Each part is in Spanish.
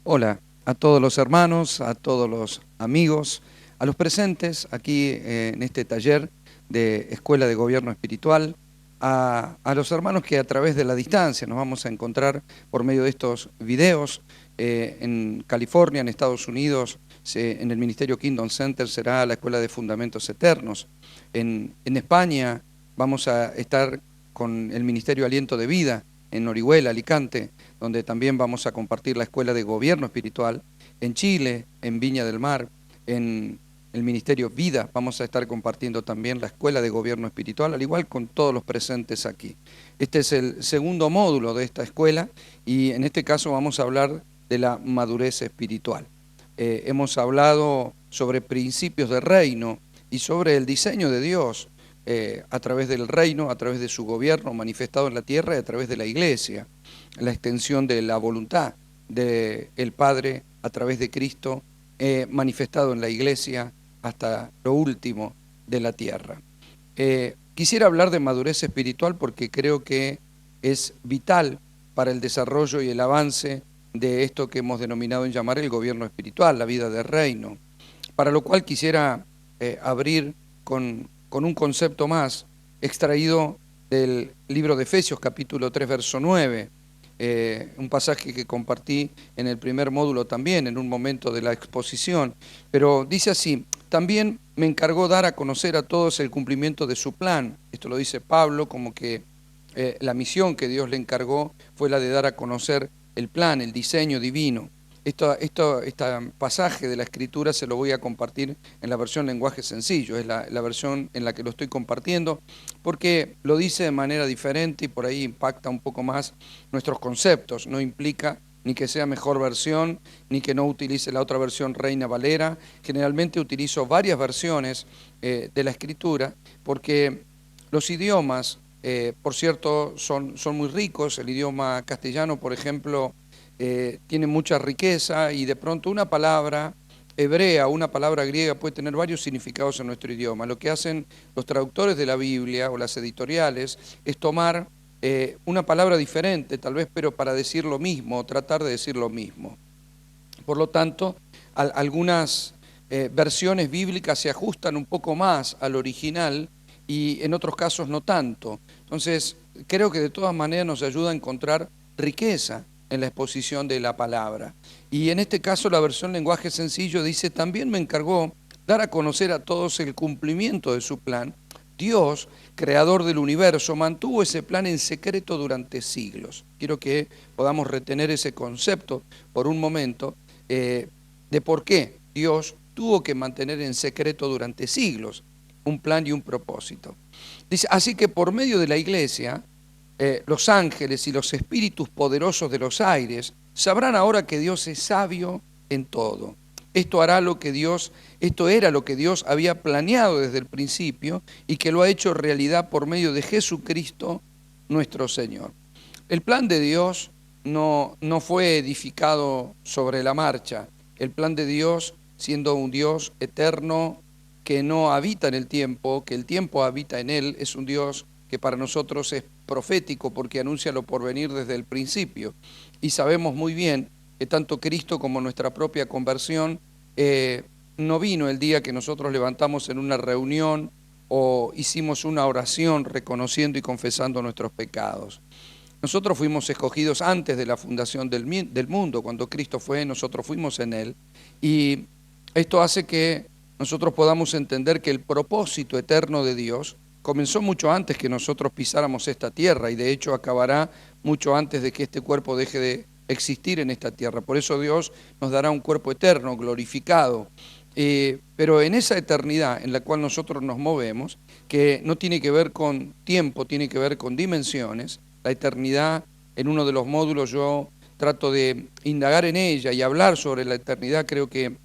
Hola a todos los hermanos, a todos los amigos, a los presentes aquí en este taller de Escuela de Gobierno Espiritual, a los hermanos que a través de la distancia nos vamos a encontrar por medio de estos videos. En California, en Estados Unidos, en el Ministerio Kingdom Center será la Escuela de Fundamentos Eternos. En España vamos a estar con el Ministerio Aliento de Vida en Orihuela, Alicante, donde también vamos a compartir la Escuela de Gobierno Espiritual. En Chile, en Viña del Mar, en el Ministerio Vida, vamos a estar compartiendo también la Escuela de Gobierno Espiritual, al igual con todos los presentes aquí. Este es el segundo módulo de esta escuela y en este caso vamos a hablar de la madurez espiritual. Hemos hablado sobre principios de reino y sobre el diseño de Dios a través del reino, a través de su gobierno manifestado en la tierra y a través de la iglesia. La extensión de la voluntad del Padre a través de Cristo manifestado en la iglesia hasta lo último de la tierra. Quisiera hablar de madurez espiritual porque creo que es vital para el desarrollo y el avance de esto que hemos denominado en llamar el gobierno espiritual, la vida de reino, para lo cual quisiera abrir con un concepto más extraído del libro de Efesios, capítulo 3, verso 9, un pasaje que compartí en el primer módulo también, en un momento de la exposición, pero dice así: también me encargó dar a conocer a todos el cumplimiento de su plan. Esto lo dice Pablo, como que la misión que Dios le encargó fue la de dar a conocer el plan, el diseño divino. Este pasaje de la Escritura se lo voy a compartir en la versión lenguaje sencillo, es la versión en la que lo estoy compartiendo, porque lo dice de manera diferente y por ahí impacta un poco más nuestros conceptos. No implica ni que sea mejor versión, ni que no utilice la otra versión Reina Valera. Generalmente utilizo varias versiones de la Escritura, porque los idiomas, por cierto, son muy ricos. El idioma castellano, por ejemplo, tiene mucha riqueza y de pronto una palabra hebrea, una palabra griega puede tener varios significados en nuestro idioma. Lo que hacen los traductores de la Biblia o las editoriales es tomar una palabra diferente, tal vez, pero para decir lo mismo, o tratar de decir lo mismo. Por lo tanto, algunas versiones bíblicas se ajustan un poco más al original y en otros casos no tanto. Entonces, creo que de todas maneras nos ayuda a encontrar riqueza en la exposición de la palabra. Y en este caso la versión lenguaje sencillo dice: también me encargó dar a conocer a todos el cumplimiento de su plan. Dios, creador del universo, mantuvo ese plan en secreto durante siglos. Quiero que podamos retener ese concepto por un momento de por qué Dios tuvo que mantener en secreto durante siglos un plan y un propósito. Dice: así que por medio de la iglesia, los ángeles y los espíritus poderosos de los aires sabrán ahora que Dios es sabio en todo. Esto era lo que Dios había planeado desde el principio y que lo ha hecho realidad por medio de Jesucristo nuestro Señor. El plan de Dios no fue edificado sobre la marcha. El plan de Dios, siendo un Dios eterno que no habita en el tiempo, que el tiempo habita en Él, es un Dios que para nosotros es profético porque anuncia lo porvenir desde el principio. Y sabemos muy bien que tanto Cristo como nuestra propia conversión no vino el día que nosotros levantamos en una reunión o hicimos una oración reconociendo y confesando nuestros pecados. Nosotros fuimos escogidos antes de la fundación del mundo. Cuando Cristo fue, nosotros fuimos en Él. Y esto hace que nosotros podamos entender que el propósito eterno de Dios comenzó mucho antes que nosotros pisáramos esta tierra y de hecho acabará mucho antes de que este cuerpo deje de existir en esta tierra. Por eso Dios nos dará un cuerpo eterno, glorificado. Pero en esa eternidad en la cual nosotros nos movemos, que no tiene que ver con tiempo, tiene que ver con dimensiones, la eternidad, en uno de los módulos yo trato de indagar en ella y hablar sobre la eternidad. Creo que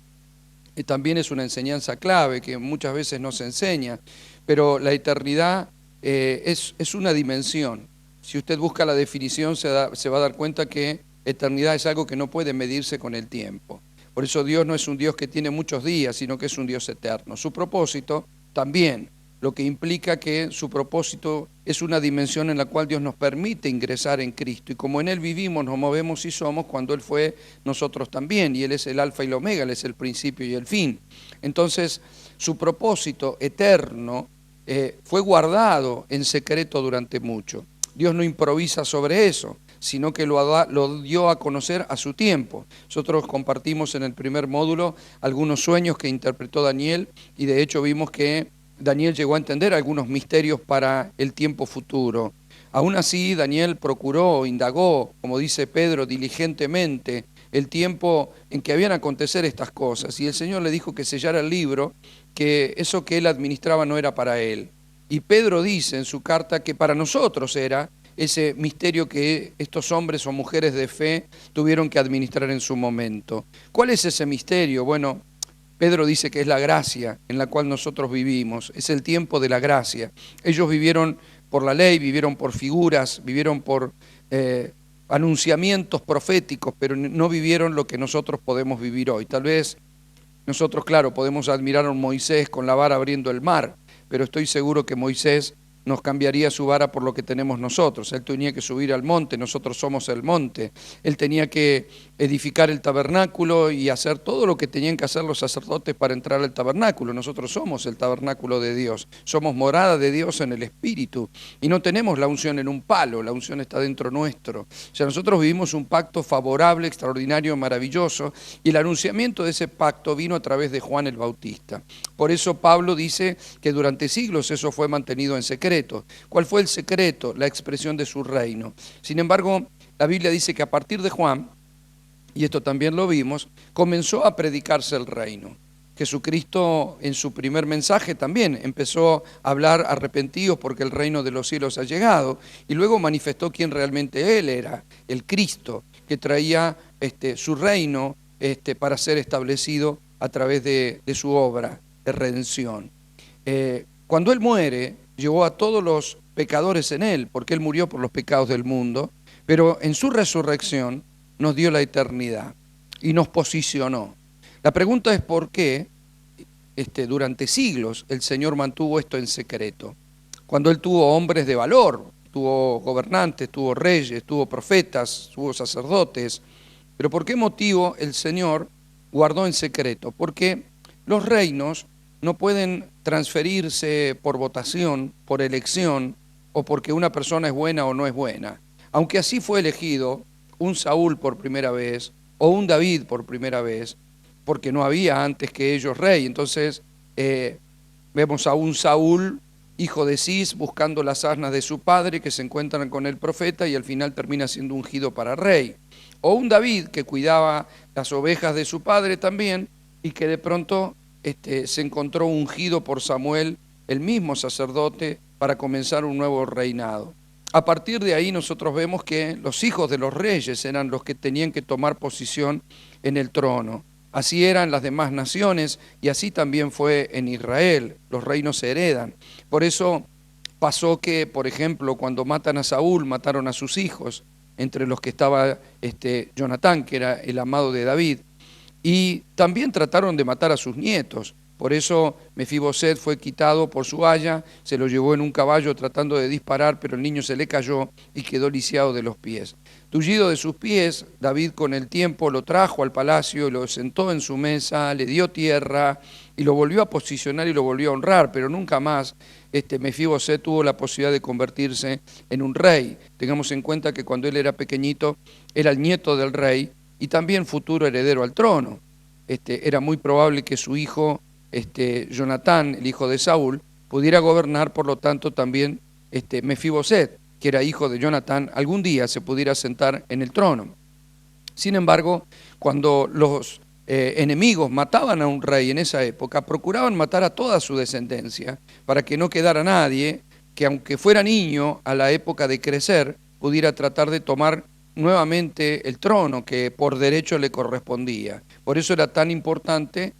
también es una enseñanza clave que muchas veces no se enseña, pero la eternidad es una dimensión. Si usted busca la definición se va a dar cuenta que eternidad es algo que no puede medirse con el tiempo. Por eso Dios no es un Dios que tiene muchos días, sino que es un Dios eterno. Su propósito también lo que implica que su propósito es una dimensión en la cual Dios nos permite ingresar en Cristo. Y como en Él vivimos, nos movemos y somos, cuando Él fue, nosotros también. Y Él es el alfa y el omega, Él es el principio y el fin. Entonces, su propósito eterno fue guardado en secreto durante mucho. Dios no improvisa sobre eso, sino que lo dio a conocer a su tiempo. Nosotros compartimos en el primer módulo algunos sueños que interpretó Daniel, y de hecho vimos que Daniel llegó a entender algunos misterios para el tiempo futuro. Aún así, Daniel procuró, indagó, como dice Pedro, diligentemente el tiempo en que habían acontecer estas cosas. Y el Señor le dijo que sellara el libro, que eso que él administraba no era para él. Y Pedro dice en su carta que para nosotros era ese misterio que estos hombres o mujeres de fe tuvieron que administrar en su momento. ¿Cuál es ese misterio? Bueno, Pedro dice que es la gracia en la cual nosotros vivimos, es el tiempo de la gracia. Ellos vivieron por la ley, vivieron por figuras, vivieron por anunciamientos proféticos, pero no vivieron lo que nosotros podemos vivir hoy. Tal vez nosotros, claro, podemos admirar a un Moisés con la vara abriendo el mar, pero estoy seguro que Moisés nos cambiaría su vara por lo que tenemos nosotros. Él tenía que subir al monte, nosotros somos el monte. Él tenía que edificar el tabernáculo y hacer todo lo que tenían que hacer los sacerdotes para entrar al tabernáculo. Nosotros somos el tabernáculo de Dios, somos morada de Dios en el Espíritu, y no tenemos la unción en un palo, la unción está dentro nuestro. O sea, nosotros vivimos un pacto favorable, extraordinario, maravilloso, y el anunciamiento de ese pacto vino a través de Juan el Bautista. Por eso Pablo dice que durante siglos eso fue mantenido en secreto. ¿Cuál fue el secreto? La expresión de su reino. Sin embargo, la Biblia dice que a partir de Juan, y esto también lo vimos, comenzó a predicarse el reino. Jesucristo en su primer mensaje también empezó a hablar: arrepentidos porque el reino de los cielos ha llegado, y luego manifestó quién realmente Él era, el Cristo, que traía su reino para ser establecido a través de su obra de redención. Cuando Él muere, llevó a todos los pecadores en Él, porque Él murió por los pecados del mundo, pero en su resurrección nos dio la eternidad y nos posicionó. La pregunta es por qué durante siglos el Señor mantuvo esto en secreto. Cuando Él tuvo hombres de valor, tuvo gobernantes, tuvo reyes, tuvo profetas, tuvo sacerdotes, pero ¿por qué motivo el Señor guardó en secreto? Porque los reinos no pueden transferirse por votación, por elección, o porque una persona es buena o no es buena. Aunque así fue elegido un Saúl por primera vez, o un David por primera vez, porque no había antes que ellos rey. Entonces vemos a un Saúl, hijo de Cis, buscando las asnas de su padre, que se encuentran con el profeta y al final termina siendo ungido para rey. O un David que cuidaba las ovejas de su padre también, y que de pronto se encontró ungido por Samuel, el mismo sacerdote, para comenzar un nuevo reinado. A partir de ahí nosotros vemos que los hijos de los reyes eran los que tenían que tomar posición en el trono. Así eran las demás naciones, y así también fue en Israel. Los reinos se heredan. Por eso pasó que, por ejemplo, cuando matan a Saúl, mataron a sus hijos, entre los que estaba Jonatán, que era el amado de David, y también trataron de matar a sus nietos. Por eso Mefiboset fue quitado por su haya, se lo llevó en un caballo tratando de disparar, pero el niño se le cayó y quedó lisiado de los pies. Tullido de sus pies, David con el tiempo lo trajo al palacio, lo sentó en su mesa, le dio tierra y lo volvió a posicionar y lo volvió a honrar, pero nunca más Mefiboset tuvo la posibilidad de convertirse en un rey. Tengamos en cuenta que cuando él era pequeñito era el nieto del rey y también futuro heredero al trono. Era muy probable que su hijo Jonatán, el hijo de Saúl, pudiera gobernar, por lo tanto también Mefiboset, que era hijo de Jonatán, algún día se pudiera sentar en el trono. Sin embargo, cuando los enemigos mataban a un rey en esa época, procuraban matar a toda su descendencia, para que no quedara nadie que, aunque fuera niño, a la época de crecer, pudiera tratar de tomar nuevamente el trono que por derecho le correspondía. Por eso era tan importante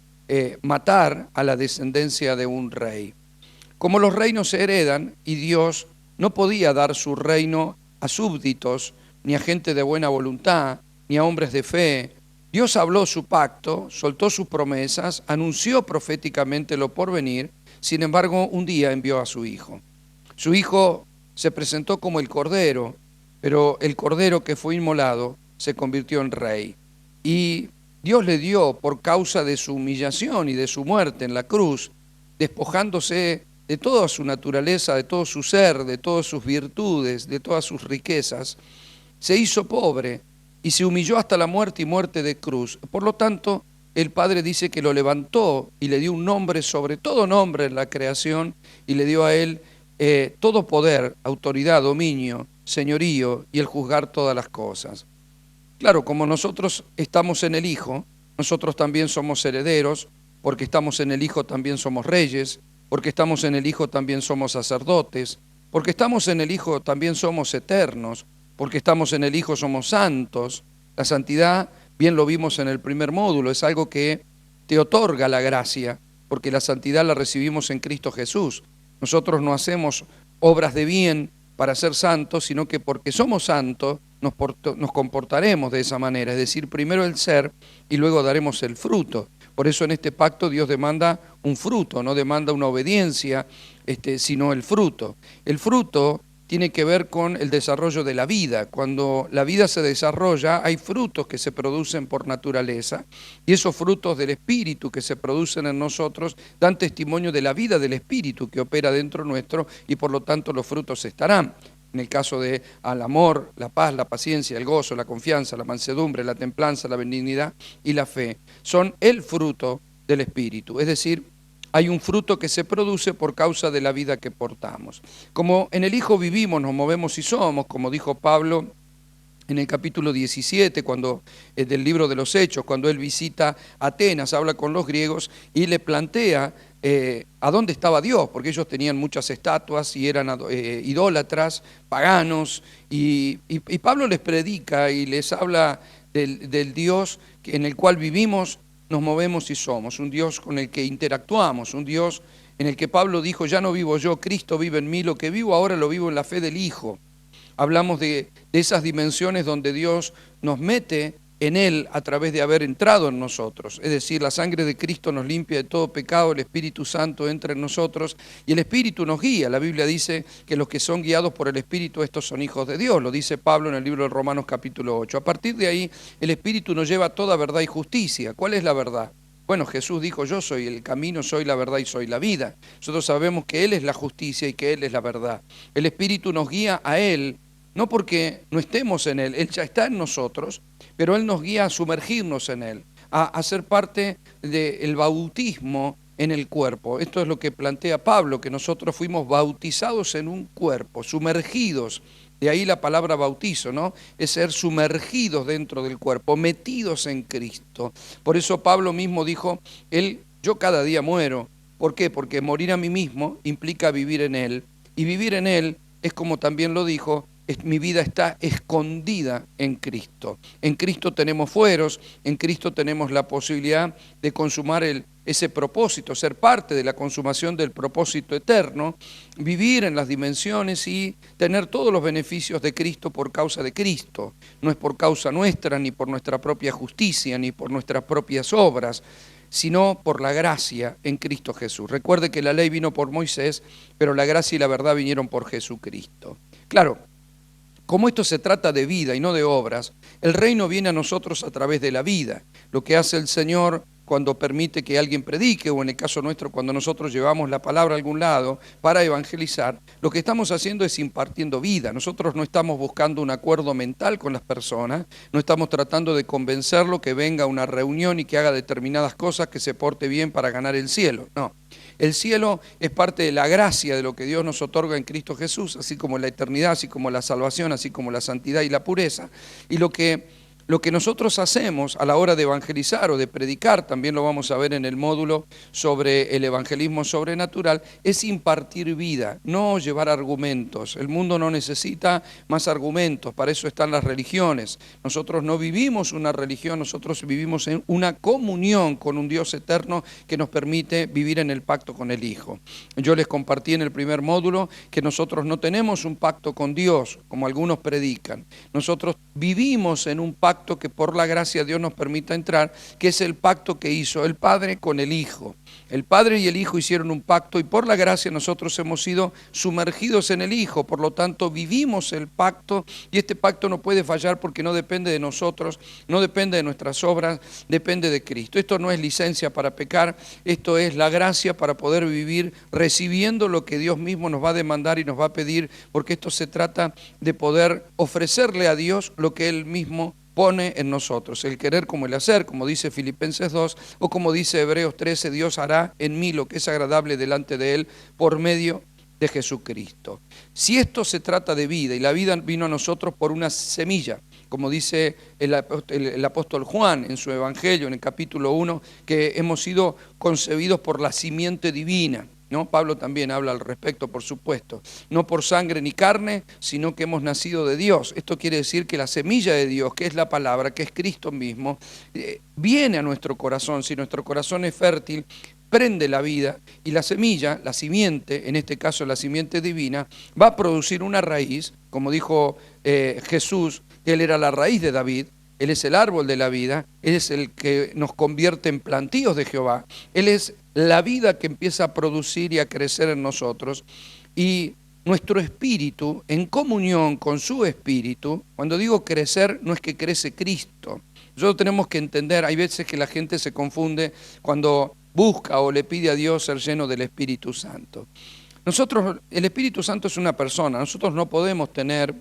matar a la descendencia de un rey. Como los reinos se heredan, y Dios no podía dar su reino a súbditos, ni a gente de buena voluntad, ni a hombres de fe, Dios habló su pacto, soltó sus promesas, anunció proféticamente lo por venir, Sin embargo, un día envió a su hijo. Su hijo se presentó como el cordero, pero el cordero que fue inmolado se convirtió en rey. Y Dios le dio, por causa de su humillación y de su muerte en la cruz, despojándose de toda su naturaleza, de todo su ser, de todas sus virtudes, de todas sus riquezas, se hizo pobre y se humilló hasta la muerte y muerte de cruz. Por lo tanto, el Padre dice que lo levantó y le dio un nombre sobre todo nombre en la creación y le dio a él todo poder, autoridad, dominio, señorío y el juzgar todas las cosas. Claro, como nosotros estamos en el Hijo, nosotros también somos herederos, porque estamos en el Hijo también somos reyes, porque estamos en el Hijo también somos sacerdotes, porque estamos en el Hijo también somos eternos, porque estamos en el Hijo somos santos. La santidad, bien lo vimos en el primer módulo, es algo que te otorga la gracia, porque la santidad la recibimos en Cristo Jesús. Nosotros no hacemos obras de bien para ser santos, sino que porque somos santos nos comportaremos de esa manera, es decir, primero el ser y luego daremos el fruto. Por eso en este pacto Dios demanda un fruto, no demanda una obediencia, sino el fruto. El fruto tiene que ver con el desarrollo de la vida. Cuando la vida se desarrolla, hay frutos que se producen por naturaleza, y esos frutos del Espíritu que se producen en nosotros dan testimonio de la vida del Espíritu que opera dentro nuestro, y por lo tanto los frutos estarán. En el caso de al amor, la paz, la paciencia, el gozo, la confianza, la mansedumbre, la templanza, la benignidad y la fe, son el fruto del Espíritu. Es decir, hay un fruto que se produce por causa de la vida que portamos. Como en el Hijo vivimos, nos movemos y somos, como dijo Pablo en el capítulo 17, del libro de los Hechos, cuando él visita Atenas, habla con los griegos y le plantea a dónde estaba Dios, porque ellos tenían muchas estatuas y eran idólatras, paganos, y Pablo les predica y les habla del Dios en el cual vivimos, nos movemos y somos, un Dios con el que interactuamos, un Dios en el que Pablo dijo, ya no vivo yo, Cristo vive en mí, lo que vivo ahora lo vivo en la fe del Hijo. Hablamos de esas dimensiones donde Dios nos mete en Él a través de haber entrado en nosotros. Es decir, la sangre de Cristo nos limpia de todo pecado, el Espíritu Santo entra en nosotros y el Espíritu nos guía. La Biblia dice que los que son guiados por el Espíritu, estos son hijos de Dios. Lo dice Pablo en el libro de Romanos capítulo 8. A partir de ahí, el Espíritu nos lleva a toda verdad y justicia. ¿Cuál es la verdad? Bueno, Jesús dijo, yo soy el camino, soy la verdad y soy la vida. Nosotros sabemos que Él es la justicia y que Él es la verdad. El Espíritu nos guía a Él, no porque no estemos en Él, Él ya está en nosotros, pero Él nos guía a sumergirnos en Él, a ser parte del bautismo en el cuerpo. Esto es lo que plantea Pablo, que nosotros fuimos bautizados en un cuerpo, sumergidos. De ahí la palabra bautizo, ¿no? Es ser sumergidos dentro del cuerpo, metidos en Cristo. Por eso Pablo mismo dijo, yo cada día muero. ¿Por qué? Porque morir a mí mismo implica vivir en Él. Y vivir en Él es, como también lo dijo, mi vida está escondida en Cristo. En Cristo tenemos fueros, en Cristo tenemos la posibilidad de consumar ese propósito, ser parte de la consumación del propósito eterno, vivir en las dimensiones y tener todos los beneficios de Cristo por causa de Cristo. No es por causa nuestra, ni por nuestra propia justicia, ni por nuestras propias obras, sino por la gracia en Cristo Jesús. Recuerde que la ley vino por Moisés, pero la gracia y la verdad vinieron por Jesucristo. Claro, como esto se trata de vida y no de obras, el reino viene a nosotros a través de la vida. Lo que hace el Señor cuando permite que alguien predique, o en el caso nuestro, cuando nosotros llevamos la palabra a algún lado para evangelizar, lo que estamos haciendo es impartiendo vida. Nosotros no estamos buscando un acuerdo mental con las personas, no estamos tratando de convencerlo que venga a una reunión y que haga determinadas cosas, que se porte bien para ganar el cielo. No. El cielo es parte de la gracia de lo que Dios nos otorga en Cristo Jesús, así como la eternidad, así como la salvación, así como la santidad y la pureza. Y lo que nosotros hacemos a la hora de evangelizar o de predicar, también lo vamos a ver en el módulo sobre el evangelismo sobrenatural, es impartir vida, no llevar argumentos. El mundo no necesita más argumentos, para eso están las religiones. Nosotros no vivimos una religión, nosotros vivimos en una comunión con un Dios eterno que nos permite vivir en el pacto con el Hijo. Yo les compartí en el primer módulo que nosotros no tenemos un pacto con Dios, como algunos predican. Nosotros vivimos en un pacto pacto que por la gracia Dios nos permita entrar, que es el pacto que hizo el Padre con el Hijo. El Padre y el Hijo hicieron un pacto y por la gracia nosotros hemos sido sumergidos en el Hijo. Por lo tanto, vivimos el pacto y este pacto no puede fallar porque no depende de nosotros, no depende de nuestras obras, depende de Cristo. Esto no es licencia para pecar, esto es la gracia para poder vivir recibiendo lo que Dios mismo nos va a demandar y nos va a pedir, porque esto se trata de poder ofrecerle a Dios lo que Él mismo pone en nosotros, el querer como el hacer, como dice Filipenses 2, o como dice Hebreos 13, Dios hará en mí lo que es agradable delante de Él por medio de Jesucristo. Si esto se trata de vida, y la vida vino a nosotros por una semilla, como dice el apóstol Juan en su Evangelio, en el capítulo 1, que hemos sido concebidos por la simiente divina, ¿no? Pablo también habla al respecto, por supuesto. No por sangre ni carne, sino que hemos nacido de Dios. Esto quiere decir que la semilla de Dios, que es la palabra, que es Cristo mismo, viene a nuestro corazón. Si nuestro corazón es fértil, prende la vida y la semilla, la simiente, en este caso la simiente divina, va a producir una raíz, como dijo Jesús, que Él era la raíz de David. Él es el árbol de la vida, Él es el que nos convierte en plantíos de Jehová, Él es la vida que empieza a producir y a crecer en nosotros, y nuestro espíritu, en comunión con su espíritu, cuando digo crecer, no es que crece Cristo. Nosotros tenemos que entender, hay veces que la gente se confunde cuando busca o le pide a Dios ser lleno del Espíritu Santo. El Espíritu Santo es una persona, nosotros no podemos tener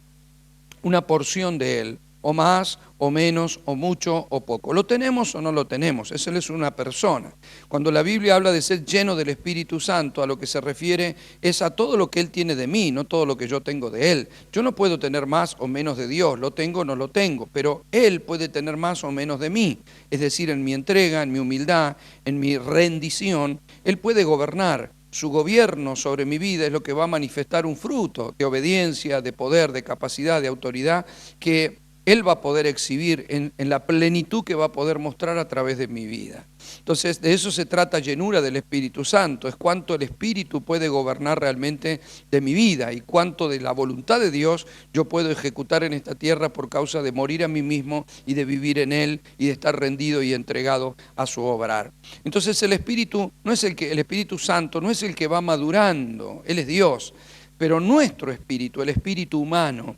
una porción de Él, o más, o menos, o mucho, o poco. ¿Lo tenemos o no lo tenemos? Él es una persona. Cuando la Biblia habla de ser lleno del Espíritu Santo, a lo que se refiere es a todo lo que Él tiene de mí, no todo lo que yo tengo de Él. Yo no puedo tener más o menos de Dios, lo tengo o no lo tengo, pero Él puede tener más o menos de mí. Es decir, en mi entrega, en mi humildad, en mi rendición, Él puede gobernar. Su gobierno sobre mi vida es lo que va a manifestar un fruto de obediencia, de poder, de capacidad, de autoridad, que Él va a poder exhibir en la plenitud que va a poder mostrar a través de mi vida. Entonces, de eso se trata llenura del Espíritu Santo, es cuánto el Espíritu puede gobernar realmente de mi vida y cuánto de la voluntad de Dios yo puedo ejecutar en esta tierra por causa de morir a mí mismo y de vivir en Él y de estar rendido y entregado a su obrar. Entonces, el Espíritu Santo no es el que va madurando, Él es Dios, pero nuestro espíritu, el espíritu humano,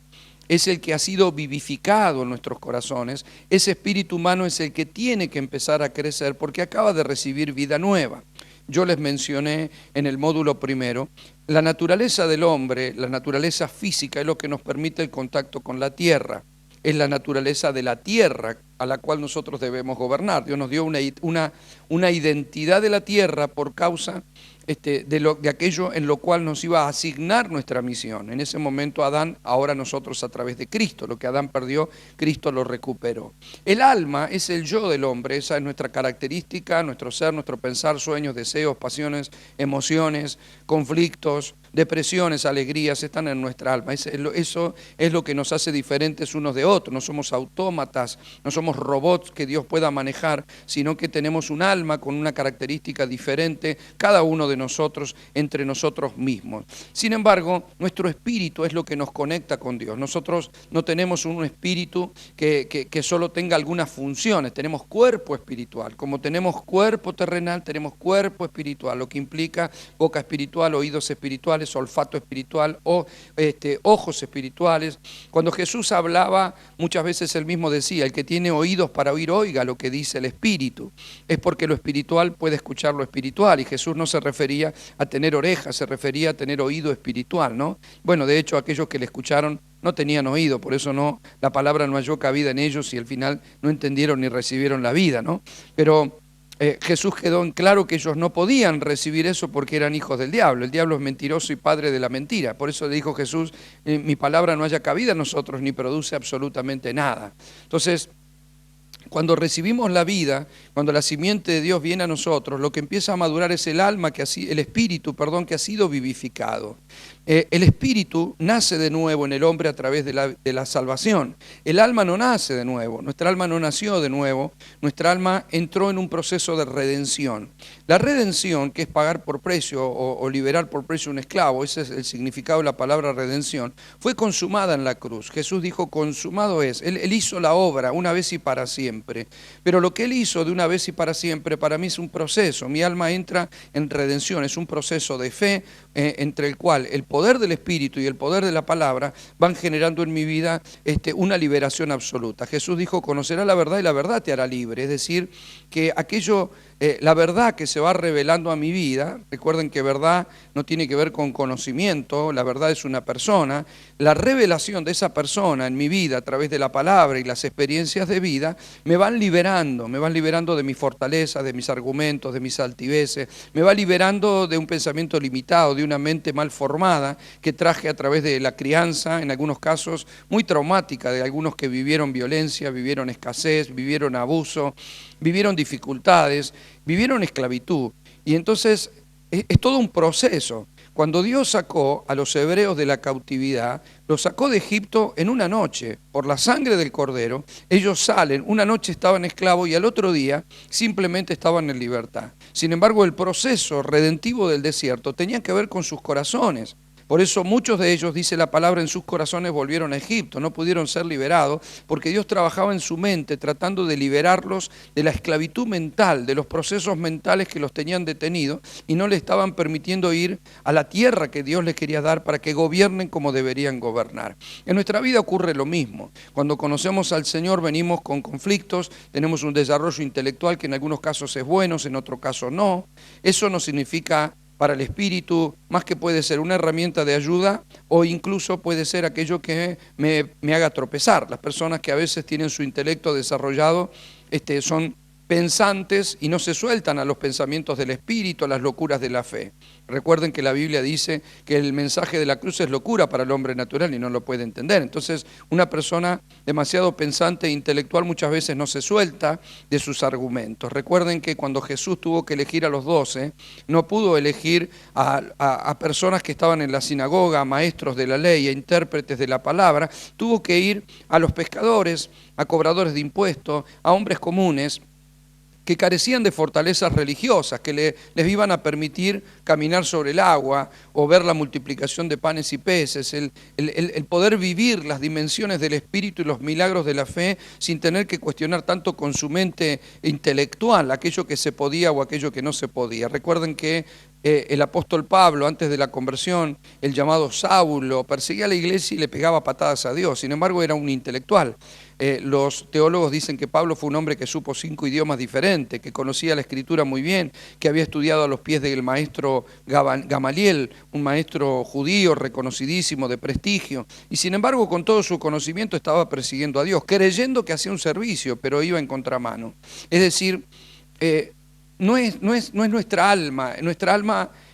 es el que ha sido vivificado en nuestros corazones. Ese espíritu humano es el que tiene que empezar a crecer porque acaba de recibir vida nueva. Yo les mencioné en el módulo primero, la naturaleza del hombre, la naturaleza física es lo que nos permite el contacto con la tierra. Es la naturaleza de la tierra a la cual nosotros debemos gobernar. Dios nos dio una identidad de la tierra por causa de aquello en lo cual nos iba a asignar nuestra misión. En ese momento Adán, ahora nosotros a través de Cristo. Lo que Adán perdió, Cristo lo recuperó. El alma es el yo del hombre, esa es nuestra característica, nuestro ser, nuestro pensar, sueños, deseos, pasiones, emociones, conflictos, depresiones, alegrías, están en nuestra alma. Eso es lo que nos hace diferentes unos de otros. No somos autómatas, no somos robots que Dios pueda manejar, sino que tenemos un alma con una característica diferente, cada uno de nosotros, entre nosotros mismos. Sin embargo, nuestro espíritu es lo que nos conecta con Dios. Nosotros no tenemos un espíritu que solo tenga algunas funciones, tenemos cuerpo espiritual. Como tenemos cuerpo terrenal, tenemos cuerpo espiritual, lo que implica boca espiritual, oídos espirituales, olfato espiritual, ojos espirituales. Cuando Jesús hablaba, muchas veces él mismo decía, el que tiene oídos para oír, oiga lo que dice el Espíritu. Es porque lo espiritual puede escuchar lo espiritual, y Jesús no se refería a tener orejas, se refería a tener oído espiritual, ¿no? Bueno, de hecho, aquellos que le escucharon no tenían oído, por eso la palabra no halló cabida en ellos y al final no entendieron ni recibieron la vida, ¿no? Pero Jesús quedó en claro que ellos no podían recibir eso porque eran hijos del diablo. El diablo es mentiroso y padre de la mentira. Por eso le dijo Jesús, mi palabra no haya cabida en nosotros ni produce absolutamente nada. Entonces, Cuando recibimos la vida, cuando la simiente de Dios viene a nosotros, lo que empieza a madurar es el alma, el espíritu, perdón, que ha sido vivificado. El espíritu nace de nuevo en el hombre a través de la salvación. El alma no nace de nuevo, nuestra alma no nació de nuevo, nuestra alma entró en un proceso de redención. La redención, que es pagar por precio o liberar por precio un esclavo, ese es el significado de la palabra redención, fue consumada en la cruz. Jesús dijo, consumado es. Él hizo la obra una vez y para siempre. Pero lo que Él hizo de una vez y para siempre, para mí es un proceso. Mi alma entra en redención, es un proceso de fe entre el cual el poder del Espíritu y el poder de la palabra van generando en mi vida una liberación absoluta. Jesús dijo, conocerás la verdad y la verdad te hará libre. Es decir, que aquello, la verdad que se va revelando a mi vida, recuerden que verdad no tiene que ver con conocimiento, la verdad es una persona, la revelación de esa persona en mi vida a través de la palabra y las experiencias de vida me van liberando de mi fortaleza, de mis argumentos, de mis altiveces, me va liberando de un pensamiento limitado, de una mente mal formada que traje a través de la crianza, en algunos casos muy traumática, de algunos que vivieron violencia, vivieron escasez, vivieron abuso, vivieron dificultades, vivieron esclavitud. Y entonces es todo un proceso. Cuando Dios sacó a los hebreos de la cautividad, los sacó de Egipto en una noche, por la sangre del Cordero. Ellos salen, una noche estaban esclavos y al otro día simplemente estaban en libertad. Sin embargo, el proceso redentivo del desierto tenía que ver con sus corazones. Por eso muchos de ellos, dice la palabra, en sus corazones volvieron a Egipto, no pudieron ser liberados, porque Dios trabajaba en su mente tratando de liberarlos de la esclavitud mental, de los procesos mentales que los tenían detenidos y no les estaban permitiendo ir a la tierra que Dios les quería dar para que gobiernen como deberían gobernar. En nuestra vida ocurre lo mismo. Cuando conocemos al Señor venimos con conflictos, tenemos un desarrollo intelectual que en algunos casos es bueno, en otros casos no. Eso no significa para el espíritu, más que puede ser una herramienta de ayuda o incluso puede ser aquello que me haga tropezar. Las personas que a veces tienen su intelecto desarrollado son pensantes y no se sueltan a los pensamientos del espíritu, a las locuras de la fe. Recuerden que la Biblia dice que el mensaje de la cruz es locura para el hombre natural y no lo puede entender. Entonces, una persona demasiado pensante e intelectual muchas veces no se suelta de sus argumentos. Recuerden que cuando Jesús tuvo que elegir a los 12, no pudo elegir a personas que estaban en la sinagoga, a maestros de la ley, a intérpretes de la palabra. Tuvo que ir a los pescadores, a cobradores de impuestos, a hombres comunes, que carecían de fortalezas religiosas, que les iban a permitir caminar sobre el agua o ver la multiplicación de panes y peces, el poder vivir las dimensiones del espíritu y los milagros de la fe sin tener que cuestionar tanto con su mente intelectual aquello que se podía o aquello que no se podía. Recuerden que el apóstol Pablo, antes de la conversión, el llamado Saulo, perseguía a la iglesia y le pegaba patadas a Dios. Sin embargo, era un intelectual. Los teólogos dicen que Pablo fue un hombre que supo 5 idiomas diferentes, que conocía la escritura muy bien, que había estudiado a los pies del maestro Gamaliel, un maestro judío reconocidísimo, de prestigio. Y sin embargo, con todo su conocimiento estaba persiguiendo a Dios, creyendo que hacía un servicio, pero iba en contramano. Es decir, no es nuestra alma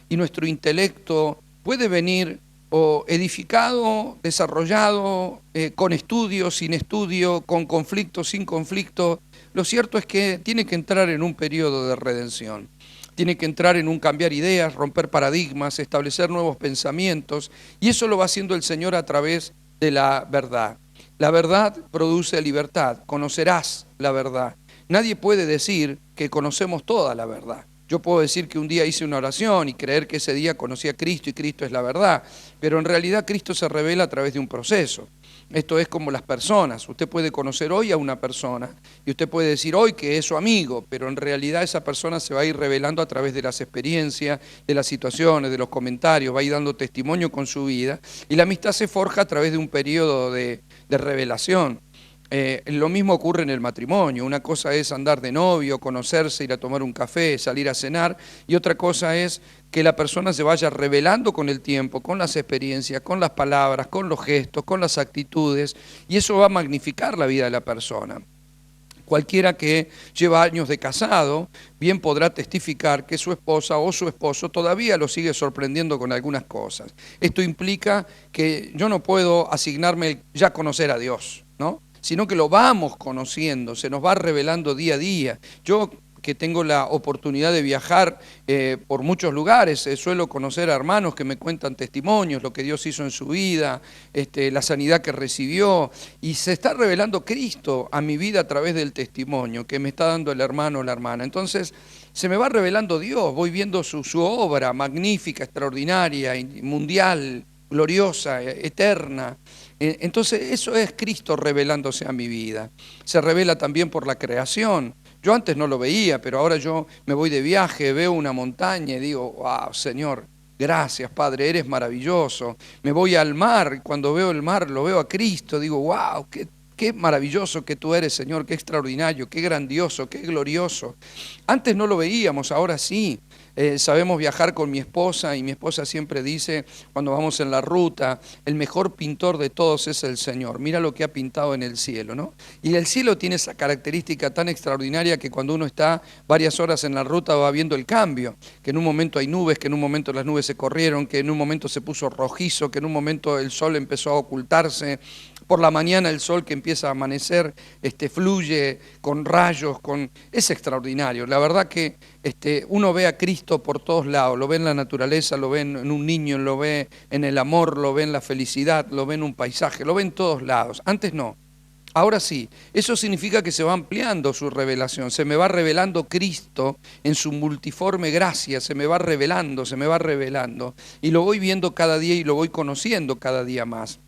y nuestro intelecto puede venir o edificado, desarrollado, con estudio, sin estudio, con conflicto, sin conflicto. Lo cierto es que tiene que entrar en un periodo de redención. Tiene que entrar en un cambiar ideas, romper paradigmas, establecer nuevos pensamientos, y eso lo va haciendo el Señor a través de la verdad. La verdad produce libertad, conocerás la verdad. Nadie puede decir que conocemos toda la verdad. Yo puedo decir que un día hice una oración y creer que ese día conocí a Cristo y Cristo es la verdad, pero en realidad Cristo se revela a través de un proceso. Esto es como las personas. Usted puede conocer hoy a una persona y usted puede decir hoy que es su amigo, pero en realidad esa persona se va a ir revelando a través de las experiencias, de las situaciones, de los comentarios, va a ir dando testimonio con su vida y la amistad se forja a través de un periodo de revelación. Lo mismo ocurre en el matrimonio. Una cosa es andar de novio, conocerse, ir a tomar un café, salir a cenar, y otra cosa es que la persona se vaya revelando con el tiempo, con las experiencias, con las palabras, con los gestos, con las actitudes, y eso va a magnificar la vida de la persona. Cualquiera que lleva años de casado bien podrá testificar que su esposa o su esposo todavía lo sigue sorprendiendo con algunas cosas. Esto implica que yo no puedo asignarme ya conocer a Dios, ¿no? sino que lo vamos conociendo, se nos va revelando día a día. Yo que tengo la oportunidad de viajar por muchos lugares, suelo conocer a hermanos que me cuentan testimonios, lo que Dios hizo en su vida, la sanidad que recibió, y se está revelando Cristo a mi vida a través del testimonio que me está dando el hermano o la hermana. Entonces, se me va revelando Dios, voy viendo su obra magnífica, extraordinaria, mundial, gloriosa, eterna. Entonces, eso es Cristo revelándose a mi vida. Se revela también por la creación. Yo antes no lo veía, pero ahora yo me voy de viaje, veo una montaña y digo, wow, Señor, gracias, Padre, eres maravilloso. Me voy al mar y cuando veo el mar lo veo a Cristo, digo, wow, qué maravilloso que tú eres, Señor, qué extraordinario, qué grandioso, qué glorioso. Antes no lo veíamos, ahora sí. Sabemos viajar con mi esposa y mi esposa siempre dice, cuando vamos en la ruta, el mejor pintor de todos es el Señor. Mira lo que ha pintado en el cielo, ¿no? Y el cielo tiene esa característica tan extraordinaria que cuando uno está varias horas en la ruta va viendo el cambio, que en un momento hay nubes, que en un momento las nubes se corrieron, que en un momento se puso rojizo, que en un momento el sol empezó a ocultarse. Por la mañana el sol que empieza a amanecer fluye con rayos, es extraordinario. La verdad que uno ve a Cristo por todos lados, lo ve en la naturaleza, lo ve en un niño, lo ve en el amor, lo ve en la felicidad, lo ve en un paisaje, lo ve en todos lados. Antes no. Ahora sí, eso significa que se va ampliando su revelación, se me va revelando Cristo en su multiforme gracia, se me va revelando, y lo voy viendo cada día y lo voy conociendo cada día más.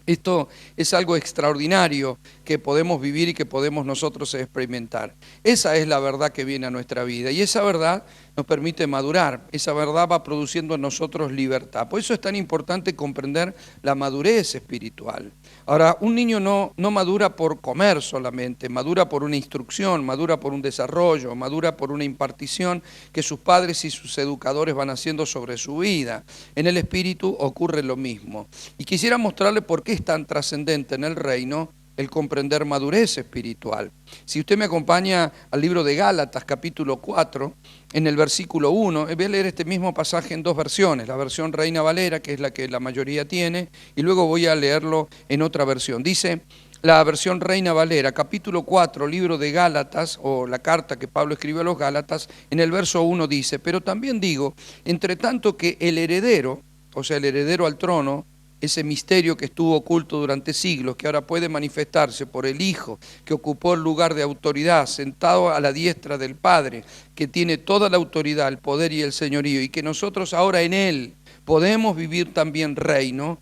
Esto es algo extraordinario que podemos vivir y que podemos nosotros experimentar. Esa es la verdad que viene a nuestra vida y esa verdad nos permite madurar, esa verdad va produciendo en nosotros libertad. Por eso es tan importante comprender la madurez espiritual. Ahora, un niño no madura por comer solamente, madura por una instrucción, madura por un desarrollo, madura por una impartición que sus padres y sus educadores van haciendo sobre su vida. En el espíritu ocurre lo mismo. Y quisiera mostrarle por qué es tan trascendente en el reino el comprender madurez espiritual. Si usted me acompaña al libro de Gálatas, capítulo 4, en el versículo 1, voy a leer este mismo pasaje en dos versiones, la versión Reina Valera, que es la que la mayoría tiene, y luego voy a leerlo en otra versión. Dice la versión Reina Valera, capítulo 4, libro de Gálatas, o la carta que Pablo escribió a los Gálatas, en el verso 1 dice, pero también digo, entre tanto que el heredero, o sea, el heredero al trono, ese misterio que estuvo oculto durante siglos, que ahora puede manifestarse por el Hijo, que ocupó el lugar de autoridad, sentado a la diestra del Padre, que tiene toda la autoridad, el poder y el señorío, y que nosotros ahora en Él podemos vivir también reino,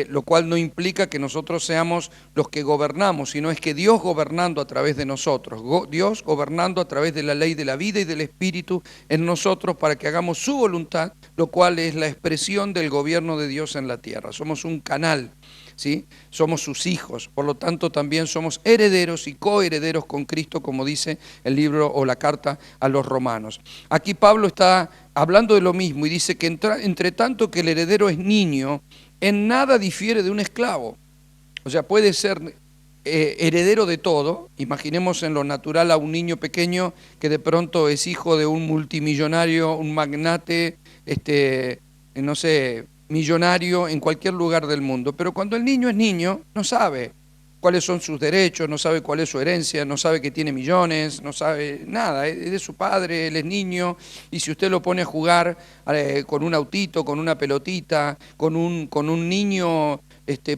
lo cual no implica que nosotros seamos los que gobernamos, sino es que Dios gobernando a través de nosotros, Dios gobernando a través de la ley de la vida y del Espíritu en nosotros para que hagamos su voluntad, lo cual es la expresión del gobierno de Dios en la tierra. Somos un canal, ¿sí? Somos sus hijos, por lo tanto también somos herederos y coherederos con Cristo, como dice el libro o la carta a los romanos. Aquí Pablo está hablando de lo mismo y dice que entre tanto que el heredero es niño, en nada difiere de un esclavo. O sea, puede ser heredero de todo. Imaginemos en lo natural a un niño pequeño que de pronto es hijo de un multimillonario, un magnate, no sé, millonario en cualquier lugar del mundo. Pero cuando el niño es niño, no sabe cuáles son sus derechos, no sabe cuál es su herencia, no sabe que tiene millones, no sabe nada, es de su padre, él es niño, y si usted lo pone a jugar con un autito, con una pelotita, con un niño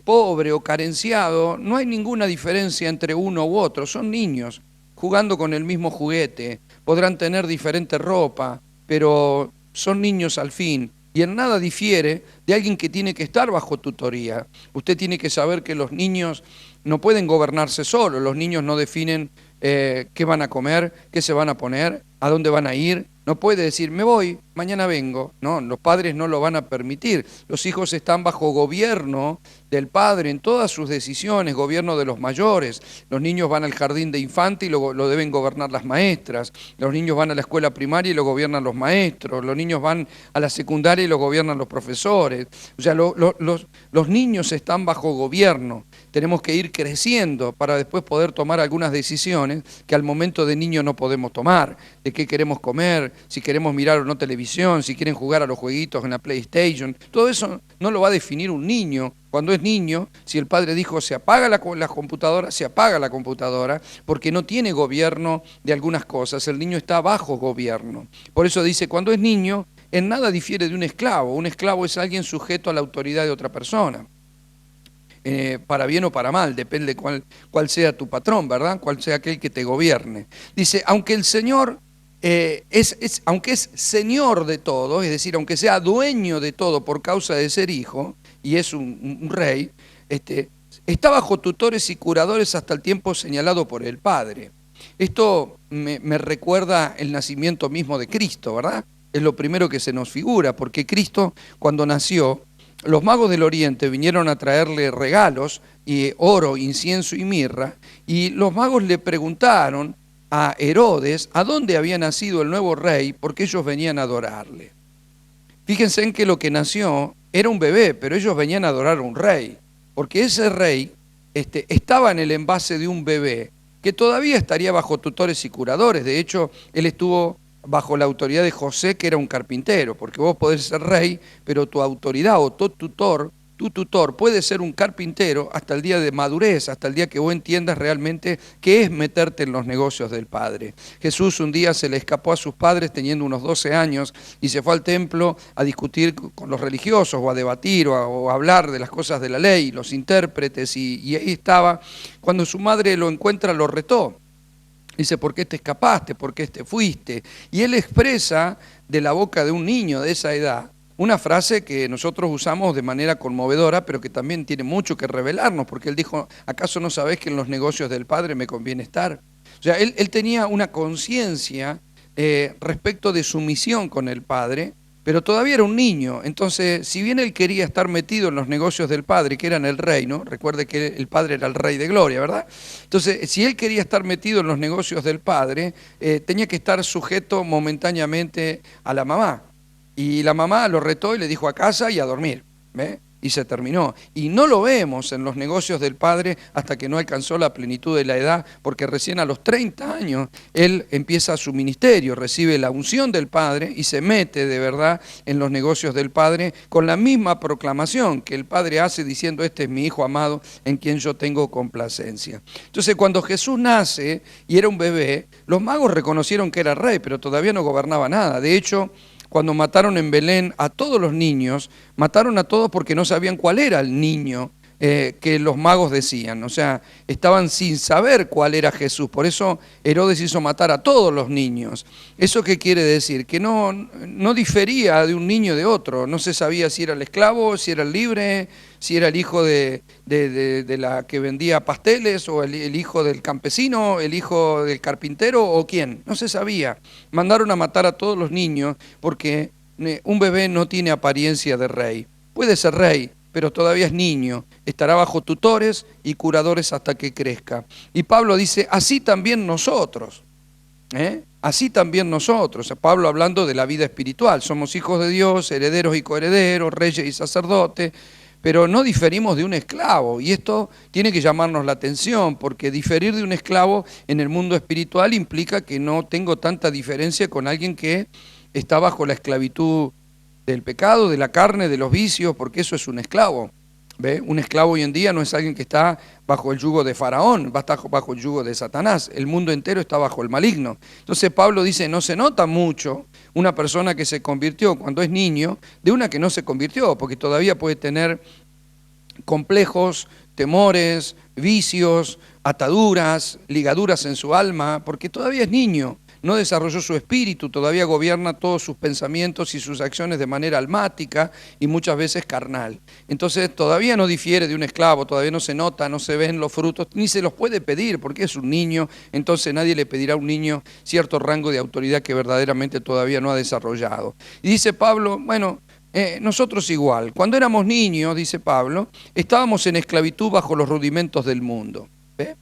pobre o carenciado, no hay ninguna diferencia entre uno u otro, son niños jugando con el mismo juguete, podrán tener diferente ropa, pero son niños al fin. Y en nada difiere de alguien que tiene que estar bajo tutoría. Usted tiene que saber que los niños no pueden gobernarse solos, los niños no definen qué van a comer, qué se van a poner, a dónde van a ir. No puede decir, me voy, mañana vengo. No, los padres no lo van a permitir. Los hijos están bajo gobierno del padre en todas sus decisiones, gobierno de los mayores. Los niños van al jardín de infante y lo deben gobernar las maestras. Los niños van a la escuela primaria y lo gobiernan los maestros. Los niños van a la secundaria y lo gobiernan los profesores. O sea, los niños están bajo gobierno. Tenemos que ir creciendo para después poder tomar algunas decisiones que al momento de niño no podemos tomar. De qué queremos comer, si queremos mirar o no televisión, si quieren jugar a los jueguitos en la PlayStation. Todo eso no lo va a definir un niño. Cuando es niño, si el padre dijo se apaga la computadora, se apaga la computadora, porque no tiene gobierno de algunas cosas. El niño está bajo gobierno. Por eso dice, cuando es niño, en nada difiere de un esclavo. Un esclavo es alguien sujeto a la autoridad de otra persona. Para bien o para mal, depende cuál sea tu patrón, ¿verdad? Cuál sea aquel que te gobierne. Dice, aunque el Señor aunque es Señor de todo, es decir, aunque sea dueño de todo por causa de ser hijo, y es un rey, está bajo tutores y curadores hasta el tiempo señalado por el Padre. Esto me recuerda el nacimiento mismo de Cristo, ¿verdad? Es lo primero que se nos figura, porque Cristo, cuando nació, los magos del Oriente vinieron a traerle regalos, oro, incienso y mirra, y los magos le preguntaron a Herodes a dónde había nacido el nuevo rey, porque ellos venían a adorarle. Fíjense en que lo que nació era un bebé, pero ellos venían a adorar a un rey, porque ese rey estaba en el envase de un bebé que todavía estaría bajo tutores y curadores. De hecho, él estuvo bajo la autoridad de José, que era un carpintero, porque vos podés ser rey, pero tu autoridad o tu tutor puede ser un carpintero hasta el día de madurez, hasta el día que vos entiendas realmente qué es meterte en los negocios del Padre. Jesús un día se le escapó a sus padres teniendo unos 12 años y se fue al templo a discutir con los religiosos o a debatir o a hablar de las cosas de la ley, los intérpretes, y ahí estaba. Cuando su madre lo encuentra, lo retó. Dice, ¿por qué te escapaste? ¿Por qué te fuiste? Y él expresa de la boca de un niño de esa edad una frase que nosotros usamos de manera conmovedora, pero que también tiene mucho que revelarnos, porque él dijo, ¿acaso no sabés que en los negocios del Padre me conviene estar? O sea, él tenía una conciencia respecto de su misión con el Padre, pero todavía era un niño. Entonces, si bien él quería estar metido en los negocios del Padre, que eran el reino, recuerde que el Padre era el Rey de Gloria, ¿verdad? Entonces, si él quería estar metido en los negocios del Padre, tenía que estar sujeto momentáneamente a la mamá. Y la mamá lo retó y le dijo a casa y a dormir, ¿ve? Y se terminó. Y no lo vemos en los negocios del Padre hasta que no alcanzó la plenitud de la edad, porque recién a los 30 años él empieza su ministerio, recibe la unción del Padre y se mete de verdad en los negocios del Padre con la misma proclamación que el Padre hace diciendo, este es mi Hijo amado en quien yo tengo complacencia. Entonces, cuando Jesús nace y era un bebé, los magos reconocieron que era rey, pero todavía no gobernaba nada. De hecho, cuando mataron en Belén a todos los niños, mataron a todos porque no sabían cuál era el niño que los magos decían. O sea, estaban sin saber cuál era Jesús. Por eso Herodes hizo matar a todos los niños. ¿Eso qué quiere decir? Que no difería de un niño de otro. No se sabía si era el esclavo, si era el libre, si era el hijo de la que vendía pasteles, o el hijo del campesino, el hijo del carpintero, o quién. No se sabía. Mandaron a matar a todos los niños porque un bebé no tiene apariencia de rey. Puede ser rey, pero todavía es niño, estará bajo tutores y curadores hasta que crezca. Y Pablo dice, así también nosotros, así también nosotros. Pablo hablando de la vida espiritual, somos hijos de Dios, herederos y coherederos, reyes y sacerdotes, pero no diferimos de un esclavo. Y esto tiene que llamarnos la atención, porque diferir de un esclavo en el mundo espiritual implica que no tengo tanta diferencia con alguien que está bajo la esclavitud del pecado, de la carne, de los vicios, porque eso es un esclavo. ¿Ve? Un esclavo hoy en día no es alguien que está bajo el yugo de Faraón, va a estar bajo el yugo de Satanás. El mundo entero está bajo el maligno. Entonces Pablo dice, no se nota mucho una persona que se convirtió cuando es niño de una que no se convirtió, porque todavía puede tener complejos, temores, vicios, ataduras, ligaduras en su alma, porque todavía es niño. No desarrolló su espíritu, todavía gobierna todos sus pensamientos y sus acciones de manera almática y muchas veces carnal. Entonces todavía no difiere de un esclavo, todavía no se nota, no se ven los frutos, ni se los puede pedir porque es un niño. Entonces nadie le pedirá a un niño cierto rango de autoridad que verdaderamente todavía no ha desarrollado. Y dice Pablo, bueno, nosotros igual, cuando éramos niños, dice Pablo, estábamos en esclavitud bajo los rudimentos del mundo. ¿Ve?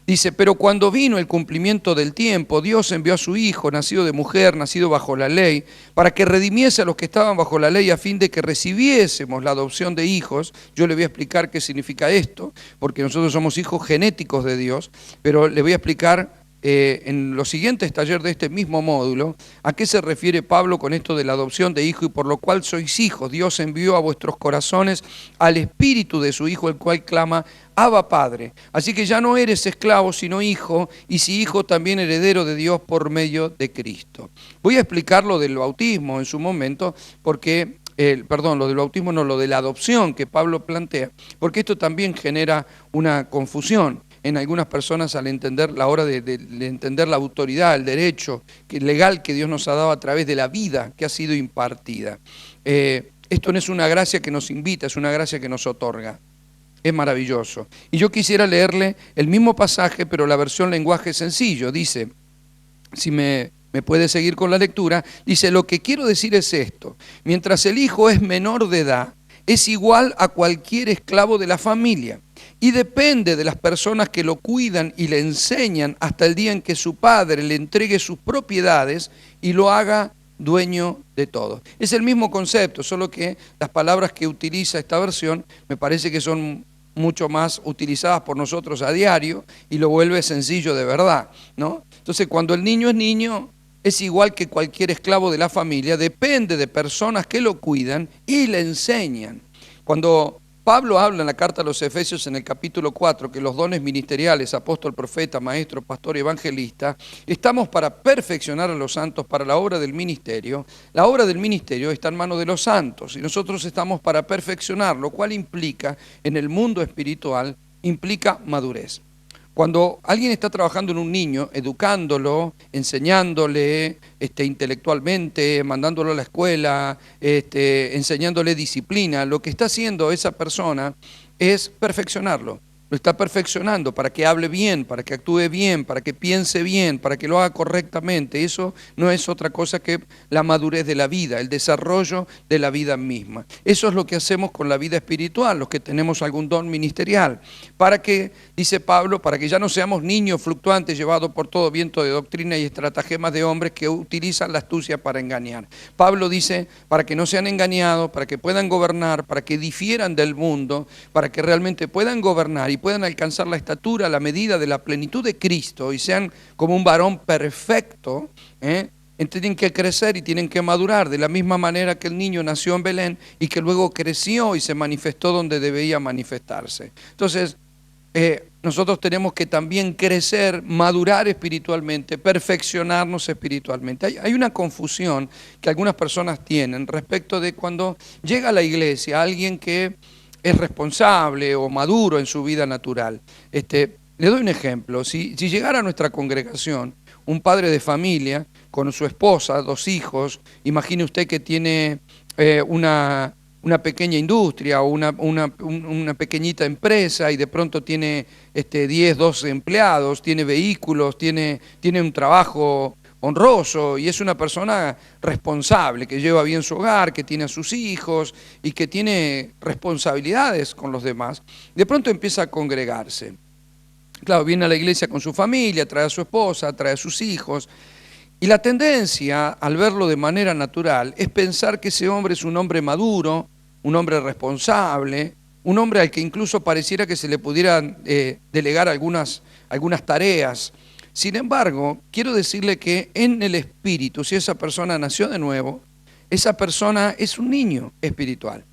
Dice, pero cuando vino el cumplimiento del tiempo, Dios envió a su Hijo, nacido de mujer, nacido bajo la ley, para que redimiese a los que estaban bajo la ley a fin de que recibiésemos la adopción de hijos. Yo le voy a explicar qué significa esto, porque nosotros somos hijos genéticos de Dios, pero le voy a explicar en los siguientes talleres de este mismo módulo, a qué se refiere Pablo con esto de la adopción de hijo y por lo cual sois hijos. Dios envió a vuestros corazones al Espíritu de su Hijo, el cual clama, Abba Padre. Así que ya no eres esclavo, sino hijo, y si hijo, también heredero de Dios por medio de Cristo. Voy a explicar lo del bautismo en su momento, porque perdón, lo del bautismo no, lo de la adopción que Pablo plantea, porque esto también genera una confusión en algunas personas al entender la hora de entender la autoridad, el derecho legal que Dios nos ha dado a través de la vida que ha sido impartida. Esto no es una gracia que nos invita, es una gracia que nos otorga. Es maravilloso. Y yo quisiera leerle el mismo pasaje, pero la versión lenguaje sencillo. Dice, si me puede seguir con la lectura, dice, lo que quiero decir es esto: mientras el hijo es menor de edad, es igual a cualquier esclavo de la familia y depende de las personas que lo cuidan y le enseñan hasta el día en que su padre le entregue sus propiedades y lo haga dueño de todo. Es el mismo concepto, solo que las palabras que utiliza esta versión me parece que son mucho más utilizadas por nosotros a diario y lo vuelve sencillo de verdad, ¿no? Entonces, cuando el niño es niño, es igual que cualquier esclavo de la familia, depende de personas que lo cuidan y le enseñan. Cuando Pablo habla en la carta a los Efesios en el capítulo 4 que los dones ministeriales, apóstol, profeta, maestro, pastor y evangelista, estamos para perfeccionar a los santos para la obra del ministerio. La obra del ministerio está en manos de los santos y nosotros estamos para perfeccionar, lo cual implica, en el mundo espiritual, implica madurez. Cuando alguien está trabajando en un niño, educándolo, enseñándole intelectualmente, mandándolo a la escuela, enseñándole disciplina, lo que está haciendo esa persona es perfeccionarlo. Lo está perfeccionando para que hable bien, para que actúe bien, para que piense bien, para que lo haga correctamente. Eso no es otra cosa que la madurez de la vida, el desarrollo de la vida misma. Eso es lo que hacemos con la vida espiritual, los que tenemos algún don ministerial. Para que, dice Pablo, para que ya no seamos niños fluctuantes llevados por todo viento de doctrina y estratagemas de hombres que utilizan la astucia para engañar. Pablo dice, para que no sean engañados, para que puedan gobernar, para que difieran del mundo, para que realmente puedan gobernar y puedan alcanzar la estatura, la medida de la plenitud de Cristo y sean como un varón perfecto, tienen que crecer y tienen que madurar de la misma manera que el niño nació en Belén y que luego creció y se manifestó donde debía manifestarse. Entonces, nosotros tenemos que también crecer, madurar espiritualmente, perfeccionarnos espiritualmente. Hay una confusión que algunas personas tienen respecto de cuando llega a la iglesia alguien que es responsable o maduro en su vida natural. Le doy un ejemplo. Si llegara a nuestra congregación un padre de familia con su esposa, 2 hijos, imagine usted que tiene una pequeña industria o una pequeñita empresa y de pronto tiene 10, 12 empleados, tiene vehículos, tiene un trabajo honroso y es una persona responsable, que lleva bien su hogar, que tiene a sus hijos y que tiene responsabilidades con los demás. De pronto empieza a congregarse. Claro, viene a la iglesia con su familia, trae a su esposa, trae a sus hijos. Y la tendencia, al verlo de manera natural, es pensar que ese hombre es un hombre maduro, un hombre responsable, un hombre al que incluso pareciera que se le pudieran delegar algunas tareas. Sin embargo, quiero decirle que en el espíritu, si esa persona nació de nuevo, esa persona es un niño espiritual.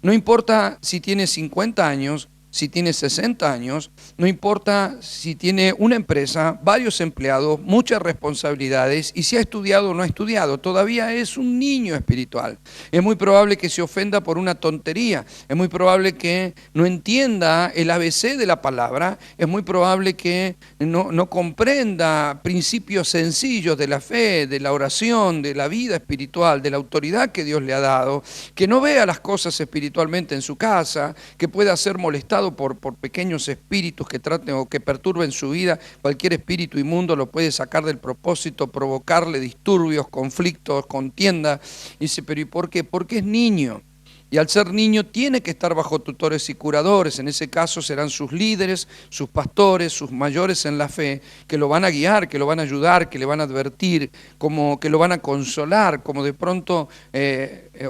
No importa si tiene 50 años, si tiene 60 años, no importa si tiene una empresa, varios empleados, muchas responsabilidades y si ha estudiado o no ha estudiado, todavía es un niño espiritual. Es muy probable que se ofenda por una tontería, es muy probable que no entienda el ABC de la palabra, es muy probable que no comprenda principios sencillos de la fe, de la oración, de la vida espiritual, de la autoridad que Dios le ha dado, que no vea las cosas espiritualmente en su casa, que pueda ser molestado por pequeños espíritus que traten o que perturben su vida. Cualquier espíritu inmundo lo puede sacar del propósito, provocarle disturbios, conflictos, contienda. Y dice, pero ¿y por qué? Porque es niño. Y al ser niño tiene que estar bajo tutores y curadores. En ese caso serán sus líderes, sus pastores, sus mayores en la fe, que lo van a guiar, que lo van a ayudar, que le van a advertir, como que lo van a consolar, como de pronto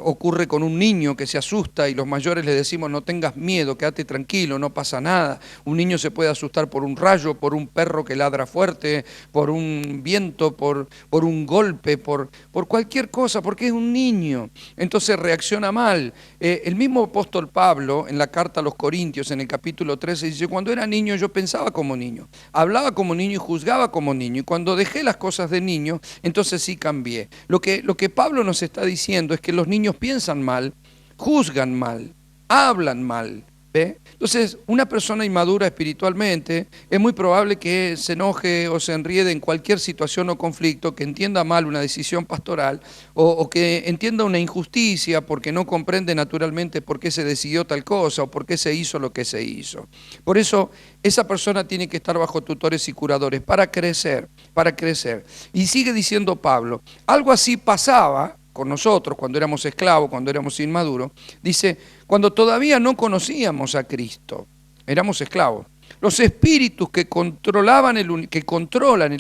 ocurre con un niño que se asusta y los mayores le decimos no tengas miedo, quédate tranquilo, no pasa nada. Un niño se puede asustar por un rayo, por un perro que ladra fuerte, por un viento, por un golpe, por cualquier cosa, porque es un niño. Entonces reacciona mal. El mismo apóstol Pablo, en la carta a los Corintios, en el capítulo 13, dice, cuando era niño yo pensaba como niño, hablaba como niño y juzgaba como niño, y cuando dejé las cosas de niño, entonces sí cambié. Lo que Pablo nos está diciendo es que los niños piensan mal, juzgan mal, hablan mal. ¿Ve? Entonces, una persona inmadura espiritualmente es muy probable que se enoje o se enriede en cualquier situación o conflicto, que entienda mal una decisión pastoral o que entienda una injusticia porque no comprende naturalmente por qué se decidió tal cosa o por qué se hizo lo que se hizo. Por eso, esa persona tiene que estar bajo tutores y curadores para crecer, para crecer. Y sigue diciendo Pablo, algo así pasaba con nosotros cuando éramos esclavos, cuando éramos inmaduros. Dice, cuando todavía no conocíamos a Cristo, éramos esclavos. Los espíritus que controlan el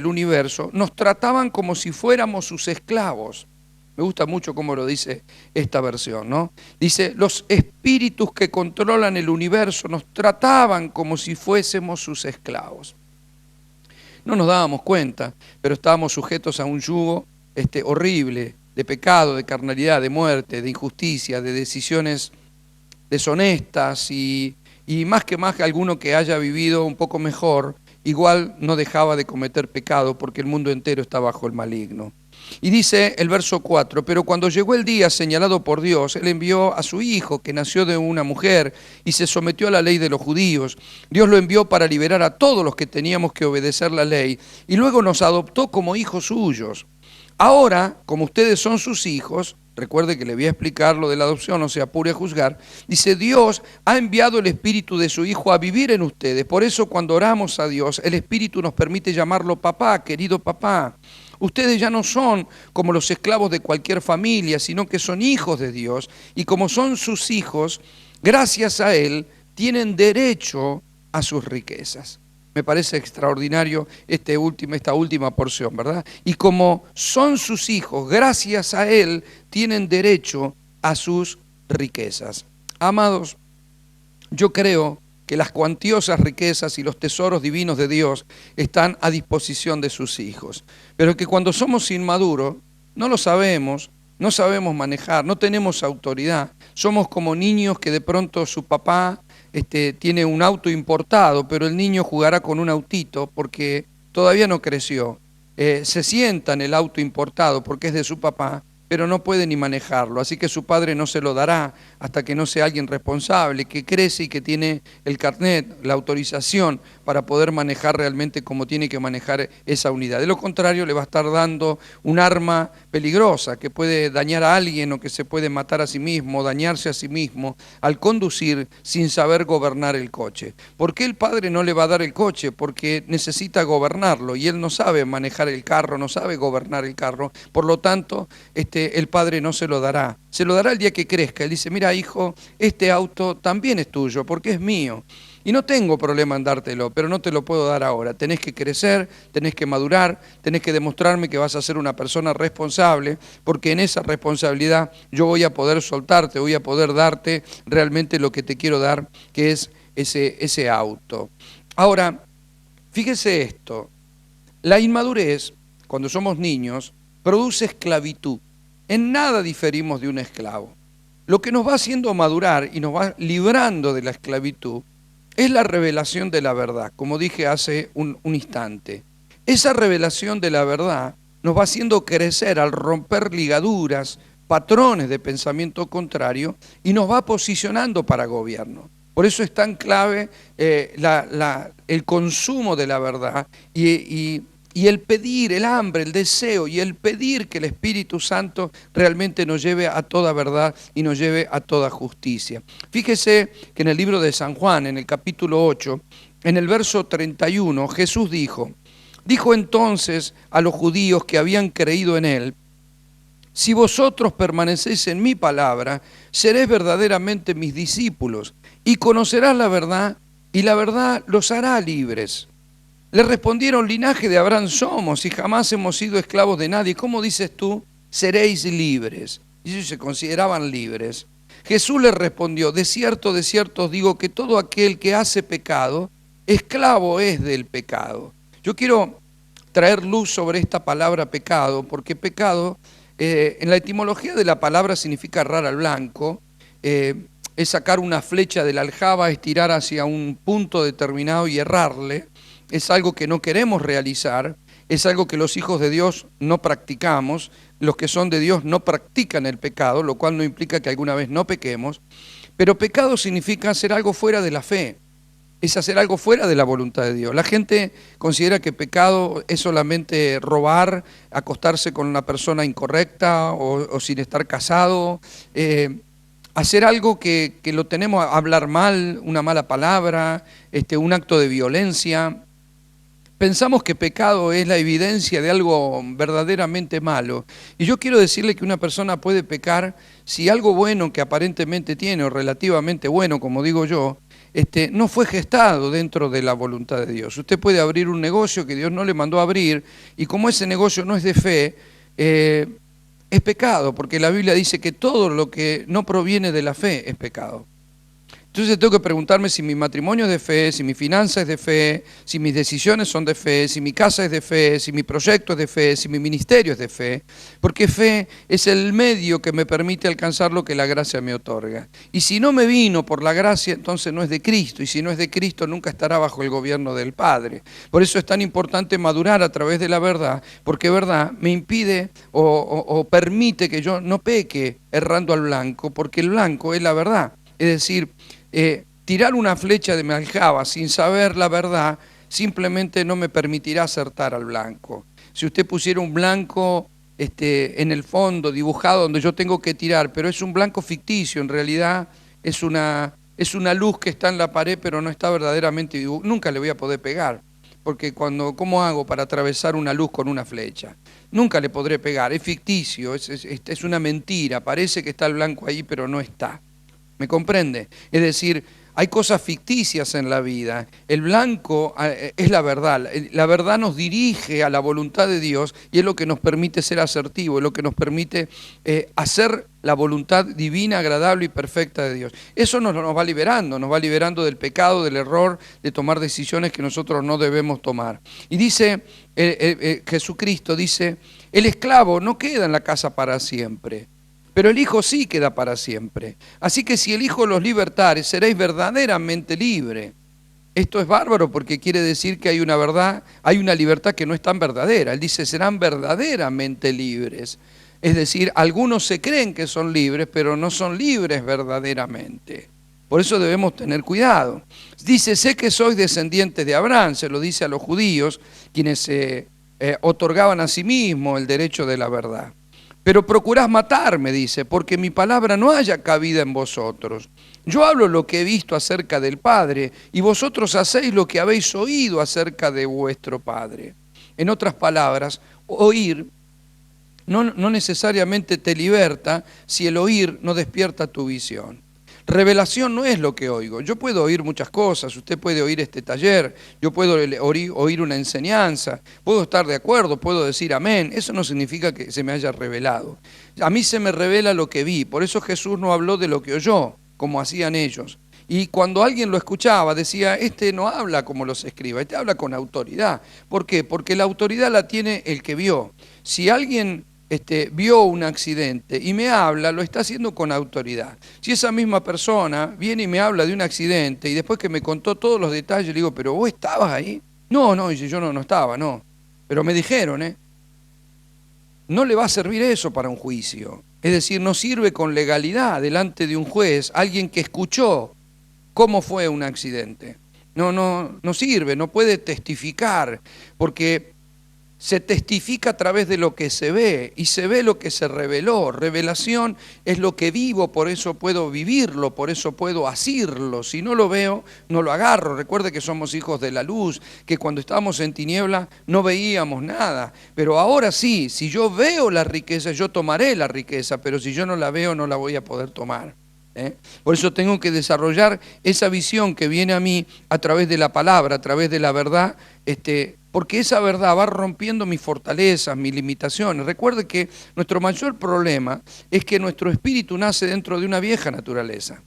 universo nos trataban como si fuéramos sus esclavos. Me gusta mucho cómo lo dice esta versión, ¿no? Dice, los espíritus que controlan el universo nos trataban como si fuésemos sus esclavos. No nos dábamos cuenta, pero estábamos sujetos a un yugo horrible, de pecado, de carnalidad, de muerte, de injusticia, de decisiones deshonestas y más que alguno que haya vivido un poco mejor, igual no dejaba de cometer pecado porque el mundo entero está bajo el maligno. Y dice el verso 4, pero cuando llegó el día señalado por Dios, Él envió a su Hijo, que nació de una mujer y se sometió a la ley de los judíos. Dios lo envió para liberar a todos los que teníamos que obedecer la ley y luego nos adoptó como hijos suyos. Ahora, como ustedes son sus hijos, recuerde que le voy a explicar lo de la adopción, no se apure a juzgar, dice Dios ha enviado el Espíritu de su Hijo a vivir en ustedes. Por eso cuando oramos a Dios, el Espíritu nos permite llamarlo papá, querido papá. Ustedes ya no son como los esclavos de cualquier familia, sino que son hijos de Dios. Y como son sus hijos, gracias a Él, tienen derecho a sus riquezas. Me parece extraordinario esta última porción, ¿verdad? Y como son sus hijos, gracias a Él, tienen derecho a sus riquezas. Amados, yo creo que las cuantiosas riquezas y los tesoros divinos de Dios están a disposición de sus hijos, pero que cuando somos inmaduros no lo sabemos, no sabemos manejar, no tenemos autoridad, somos como niños que de pronto su papá tiene un auto importado, pero el niño jugará con un autito porque todavía no creció, se sienta en el auto importado porque es de su papá, pero no puede ni manejarlo, así que su padre no se lo dará hasta que no sea alguien responsable, que crece y que tiene el carnet, la autorización para poder manejar realmente como tiene que manejar esa unidad. De lo contrario, le va a estar dando un arma peligrosa que puede dañar a alguien o que se puede matar a sí mismo, dañarse a sí mismo al conducir sin saber gobernar el coche. ¿Por qué el padre no le va a dar el coche? Porque necesita gobernarlo y él no sabe manejar el carro, no sabe gobernar el carro, por lo tanto, el padre no se lo dará. Se lo dará el día que crezca. Él dice, mira hijo, este auto también es tuyo porque es mío. Y no tengo problema en dártelo, pero no te lo puedo dar ahora. Tenés que crecer, tenés que madurar, tenés que demostrarme que vas a ser una persona responsable, porque en esa responsabilidad yo voy a poder soltarte, voy a poder darte realmente lo que te quiero dar, que es ese auto. Ahora, fíjese esto, la inmadurez, cuando somos niños, produce esclavitud. En nada diferimos de un esclavo. Lo que nos va haciendo madurar y nos va librando de la esclavitud es la revelación de la verdad, como dije hace un instante. Esa revelación de la verdad nos va haciendo crecer al romper ligaduras, patrones de pensamiento contrario y nos va posicionando para gobierno. Por eso es tan clave el consumo de la verdad y el pedir, el hambre, el deseo y el pedir que el Espíritu Santo realmente nos lleve a toda verdad y nos lleve a toda justicia. Fíjese que en el libro de San Juan, en el capítulo 8, en el verso 31, Jesús dijo entonces a los judíos que habían creído en Él, Si vosotros permanecéis en mi palabra, seréis verdaderamente mis discípulos y conocerás la verdad, y la verdad los hará libres. Le respondieron: linaje de Abraham somos y jamás hemos sido esclavos de nadie. ¿Cómo dices tú? Seréis libres. Y ellos se consideraban libres. Jesús les respondió: de cierto os digo que todo aquel que hace pecado, esclavo es del pecado. Yo quiero traer luz sobre esta palabra pecado, porque pecado, en la etimología de la palabra significa errar al blanco, es sacar una flecha de la aljaba, estirar hacia un punto determinado y errarle. Es algo que no queremos realizar, es algo que los hijos de Dios no practicamos, los que son de Dios no practican el pecado, lo cual no implica que alguna vez no pequemos, pero pecado significa hacer algo fuera de la fe, es hacer algo fuera de la voluntad de Dios. La gente considera que pecado es solamente robar, acostarse con una persona incorrecta o sin estar casado, hacer algo que lo tenemos a hablar mal, una mala palabra, un acto de violencia. Pensamos que pecado es la evidencia de algo verdaderamente malo. Y yo quiero decirle que una persona puede pecar si algo bueno que aparentemente tiene, o relativamente bueno, como digo yo, no fue gestado dentro de la voluntad de Dios. Usted puede abrir un negocio que Dios no le mandó a abrir, y como ese negocio no es de fe, es pecado, porque la Biblia dice que todo lo que no proviene de la fe es pecado. Entonces tengo que preguntarme si mi matrimonio es de fe, si mi finanza es de fe, si mis decisiones son de fe, si mi casa es de fe, si mi proyecto es de fe, si mi ministerio es de fe, porque fe es el medio que me permite alcanzar lo que la gracia me otorga. Y si no me vino por la gracia, entonces no es de Cristo, y si no es de Cristo nunca estará bajo el gobierno del Padre. Por eso es tan importante madurar a través de la verdad, porque verdad me impide o permite que yo no peque errando al blanco, porque el blanco es la verdad. Es decir, tirar una flecha de mi aljaba sin saber la verdad simplemente no me permitirá acertar al blanco. Si usted pusiera un blanco en el fondo dibujado donde yo tengo que tirar, pero es un blanco ficticio, en realidad es una luz que está en la pared pero no está verdaderamente dibujada, nunca le voy a poder pegar. Porque ¿cómo hago para atravesar una luz con una flecha? Nunca le podré pegar, es ficticio, es una mentira, parece que está el blanco ahí pero no está. ¿Me comprende? Es decir, hay cosas ficticias en la vida. El blanco es la verdad. La verdad nos dirige a la voluntad de Dios y es lo que nos permite ser asertivos, es lo que nos permite hacer la voluntad divina, agradable y perfecta de Dios. Eso nos va liberando del pecado, del error, de tomar decisiones que nosotros no debemos tomar. Y dice, Jesucristo dice, el esclavo no queda en la casa para siempre, pero el Hijo sí queda para siempre. Así que si el Hijo los libertare, seréis verdaderamente libres. Esto es bárbaro porque quiere decir que hay una verdad, hay una libertad que no es tan verdadera. Él dice, serán verdaderamente libres. Es decir, algunos se creen que son libres, pero no son libres verdaderamente. Por eso debemos tener cuidado. Dice, sé que sois descendientes de Abraham, se lo dice a los judíos, quienes se otorgaban a sí mismos el derecho de la verdad. Pero procurás matarme, dice, porque mi palabra no haya cabida en vosotros. Yo hablo lo que he visto acerca del Padre, y vosotros hacéis lo que habéis oído acerca de vuestro Padre. En otras palabras, oír no necesariamente te liberta si el oír no despierta tu visión. Revelación no es lo que oigo. Yo puedo oír muchas cosas, usted puede oír este taller, yo puedo oír una enseñanza, puedo estar de acuerdo, puedo decir amén. Eso no significa que se me haya revelado. A mí se me revela lo que vi, por eso Jesús no habló de lo que oyó, como hacían ellos. Y cuando alguien lo escuchaba, decía, este no habla como los escribas, este habla con autoridad. ¿Por qué? Porque la autoridad la tiene el que vio. Si alguien vio un accidente y me habla, lo está haciendo con autoridad. Si esa misma persona viene y me habla de un accidente y después que me contó todos los detalles, le digo, ¿pero vos estabas ahí? No, dice, yo no estaba, no. Pero me dijeron, no le va a servir eso para un juicio. Es decir, no sirve con legalidad delante de un juez alguien que escuchó cómo fue un accidente. No sirve, no puede testificar, porque se testifica a través de lo que se ve, y se ve lo que se reveló. Revelación es lo que vivo, por eso puedo vivirlo, por eso puedo asirlo. Si no lo veo, no lo agarro. Recuerde que somos hijos de la luz, que cuando estábamos en tiniebla no veíamos nada. Pero ahora sí, si yo veo la riqueza, yo tomaré la riqueza, pero si yo no la veo, no la voy a poder tomar. Por eso tengo que desarrollar esa visión que viene a mí a través de la palabra, a través de la verdad, porque esa verdad va rompiendo mis fortalezas, mis limitaciones. Recuerde que nuestro mayor problema es que nuestro espíritu nace dentro de una vieja naturaleza.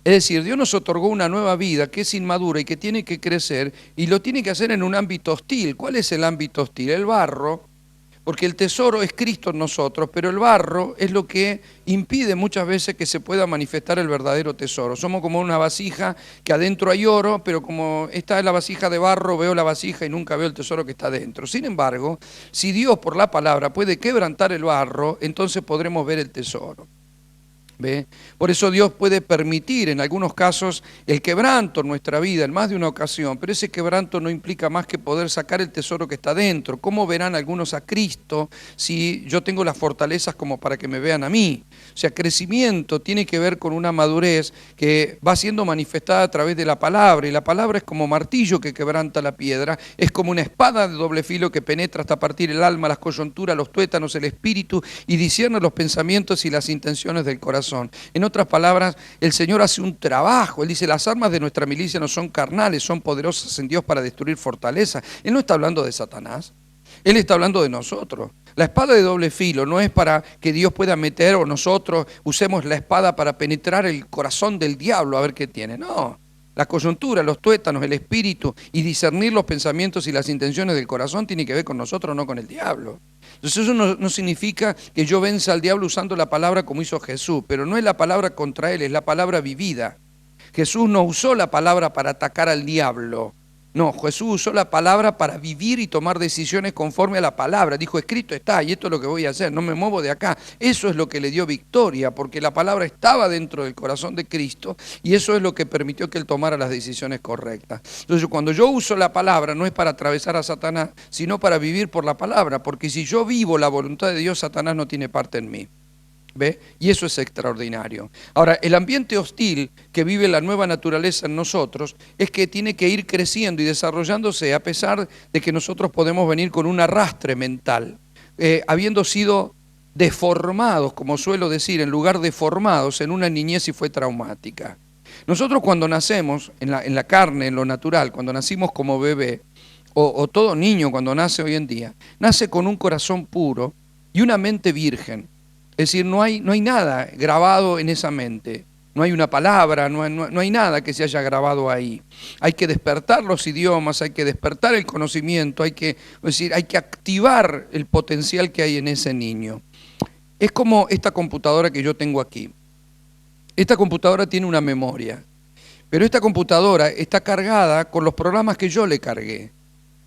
Es decir, Dios nos otorgó una nueva vida que es inmadura y que tiene que crecer, y lo tiene que hacer en un ámbito hostil. ¿Cuál es el ámbito hostil? El barro. Porque el tesoro es Cristo en nosotros, pero el barro es lo que impide muchas veces que se pueda manifestar el verdadero tesoro. Somos como una vasija que adentro hay oro, pero como está la vasija de barro, veo la vasija y nunca veo el tesoro que está dentro. Sin embargo, si Dios por la palabra puede quebrantar el barro, entonces podremos ver el tesoro. ¿Ve? Por eso Dios puede permitir en algunos casos el quebranto en nuestra vida en más de una ocasión, pero ese quebranto no implica más que poder sacar el tesoro que está dentro. ¿Cómo verán algunos a Cristo si yo tengo las fortalezas como para que me vean a mí? O sea, crecimiento tiene que ver con una madurez que va siendo manifestada a través de la palabra, y la palabra es como martillo que quebranta la piedra, es como una espada de doble filo que penetra hasta partir el alma, las coyunturas, los tuétanos, el espíritu, y discierne los pensamientos y las intenciones del corazón. En otras palabras, el Señor hace un trabajo. Él dice, las armas de nuestra milicia no son carnales, son poderosas en Dios para destruir fortalezas. Él no está hablando de Satanás, Él está hablando de nosotros. La espada de doble filo no es para que Dios pueda meter o nosotros usemos la espada para penetrar el corazón del diablo a ver qué tiene. No. La coyuntura, los tuétanos, el espíritu y discernir los pensamientos y las intenciones del corazón tiene que ver con nosotros, no con el diablo. Entonces eso no significa que yo venza al diablo usando la palabra como hizo Jesús, pero no es la palabra contra él, es la palabra vivida. Jesús no usó la palabra para atacar al diablo. No, Jesús usó la palabra para vivir y tomar decisiones conforme a la palabra. Dijo, escrito está, y esto es lo que voy a hacer, no me muevo de acá. Eso es lo que le dio victoria, porque la palabra estaba dentro del corazón de Cristo, y eso es lo que permitió que Él tomara las decisiones correctas. Entonces, cuando yo uso la palabra, no es para atravesar a Satanás, sino para vivir por la palabra, porque si yo vivo la voluntad de Dios, Satanás no tiene parte en mí. ¿Ve? Y eso es extraordinario. Ahora, el ambiente hostil que vive la nueva naturaleza en nosotros es que tiene que ir creciendo y desarrollándose a pesar de que nosotros podemos venir con un arrastre mental, habiendo sido deformados, como suelo decir, en lugar de formados en una niñez y fue traumática. Nosotros cuando nacemos en la carne, en lo natural, cuando nacimos como bebé, o todo niño cuando nace hoy en día, nace con un corazón puro y una mente virgen. Es decir, no hay nada grabado en esa mente, no hay una palabra, no hay nada que se haya grabado ahí. Hay que despertar los idiomas, hay que despertar el conocimiento, hay que activar el potencial que hay en ese niño. Es como esta computadora que yo tengo aquí. Esta computadora tiene una memoria, pero esta computadora está cargada con los programas que yo le cargué.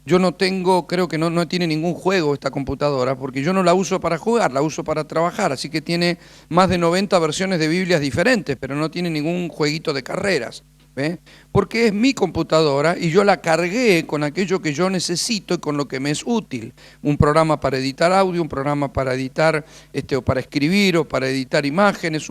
Yo no tengo, creo que no tiene ningún juego esta computadora, porque yo no la uso para jugar, la uso para trabajar, así que tiene más de 90 versiones de Biblias diferentes, pero no tiene ningún jueguito de carreras, ¿ve? Porque es mi computadora y yo la cargué con aquello que yo necesito y con lo que me es útil. Un programa para editar audio, un programa para editar, o para escribir, o para editar imágenes,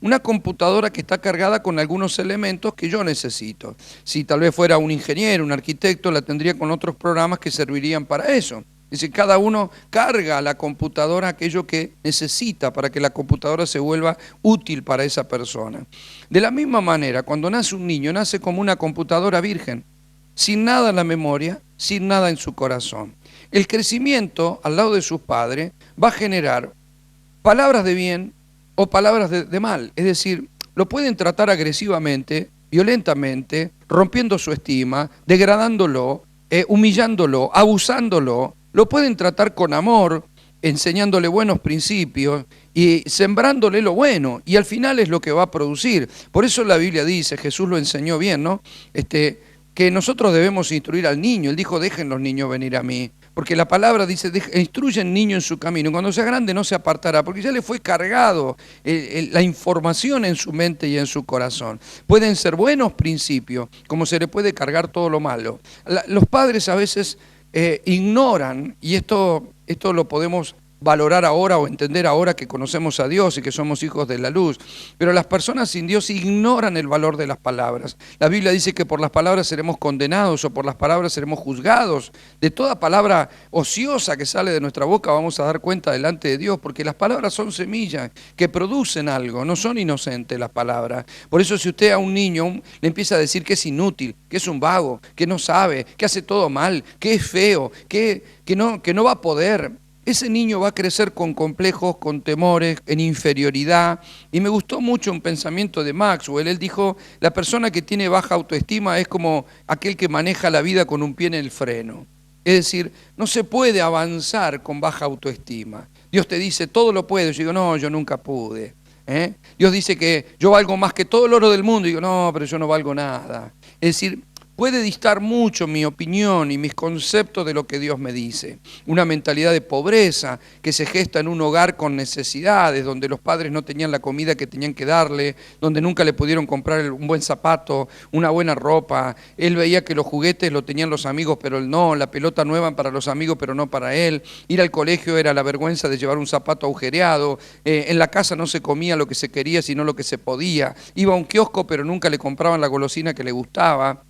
una computadora que está cargada con algunos elementos que yo necesito. Si tal vez fuera un ingeniero, un arquitecto, la tendría con otros programas que servirían para eso. Es decir, cada uno carga a la computadora aquello que necesita para que la computadora se vuelva útil para esa persona. De la misma manera, cuando nace un niño, nace como una computadora virgen, sin nada en la memoria, sin nada en su corazón. El crecimiento al lado de sus padres va a generar palabras de bien o palabras de mal, es decir, lo pueden tratar agresivamente, violentamente, rompiendo su estima, degradándolo, humillándolo, abusándolo, lo pueden tratar con amor, enseñándole buenos principios y sembrándole lo bueno, y al final es lo que va a producir. Por eso la Biblia dice, Jesús lo enseñó bien, ¿no? Que nosotros debemos instruir al niño. Él dijo, dejen los niños venir a mí. Porque la palabra dice, instruye al niño en su camino. Y cuando sea grande no se apartará, porque ya le fue cargado la información en su mente y en su corazón. Pueden ser buenos principios, como se le puede cargar todo lo malo. Los padres a veces ignoran, y esto lo podemos valorar ahora o entender ahora que conocemos a Dios y que somos hijos de la luz, pero las personas sin Dios ignoran el valor de las palabras. La Biblia dice que por las palabras seremos condenados o por las palabras seremos juzgados. De toda palabra ociosa que sale de nuestra boca vamos a dar cuenta delante de Dios, porque las palabras son semillas que producen algo, no son inocentes las palabras. Por eso si usted a un niño le empieza a decir que es inútil, que es un vago, que no sabe, que hace todo mal, que es feo, que no va a poder, ese niño va a crecer con complejos, con temores, en inferioridad. Y me gustó mucho un pensamiento de Maxwell. Él dijo, la persona que tiene baja autoestima es como aquel que maneja la vida con un pie en el freno. Es decir, no se puede avanzar con baja autoestima. Dios te dice, todo lo puedo. Yo digo, no, yo nunca pude. Dios dice que yo valgo más que todo el oro del mundo. Y digo, no, pero yo no valgo nada. Es decir, puede distar mucho mi opinión y mis conceptos de lo que Dios me dice. Una mentalidad de pobreza que se gesta en un hogar con necesidades, donde los padres no tenían la comida que tenían que darle, donde nunca le pudieron comprar un buen zapato, una buena ropa. Él veía que los juguetes lo tenían los amigos, pero él no, la pelota nueva para los amigos, pero no para él. Ir al colegio era la vergüenza de llevar un zapato agujereado. En la casa no se comía lo que se quería, sino lo que se podía. Iba a un kiosco, pero nunca le compraban la golosina que le gustaba.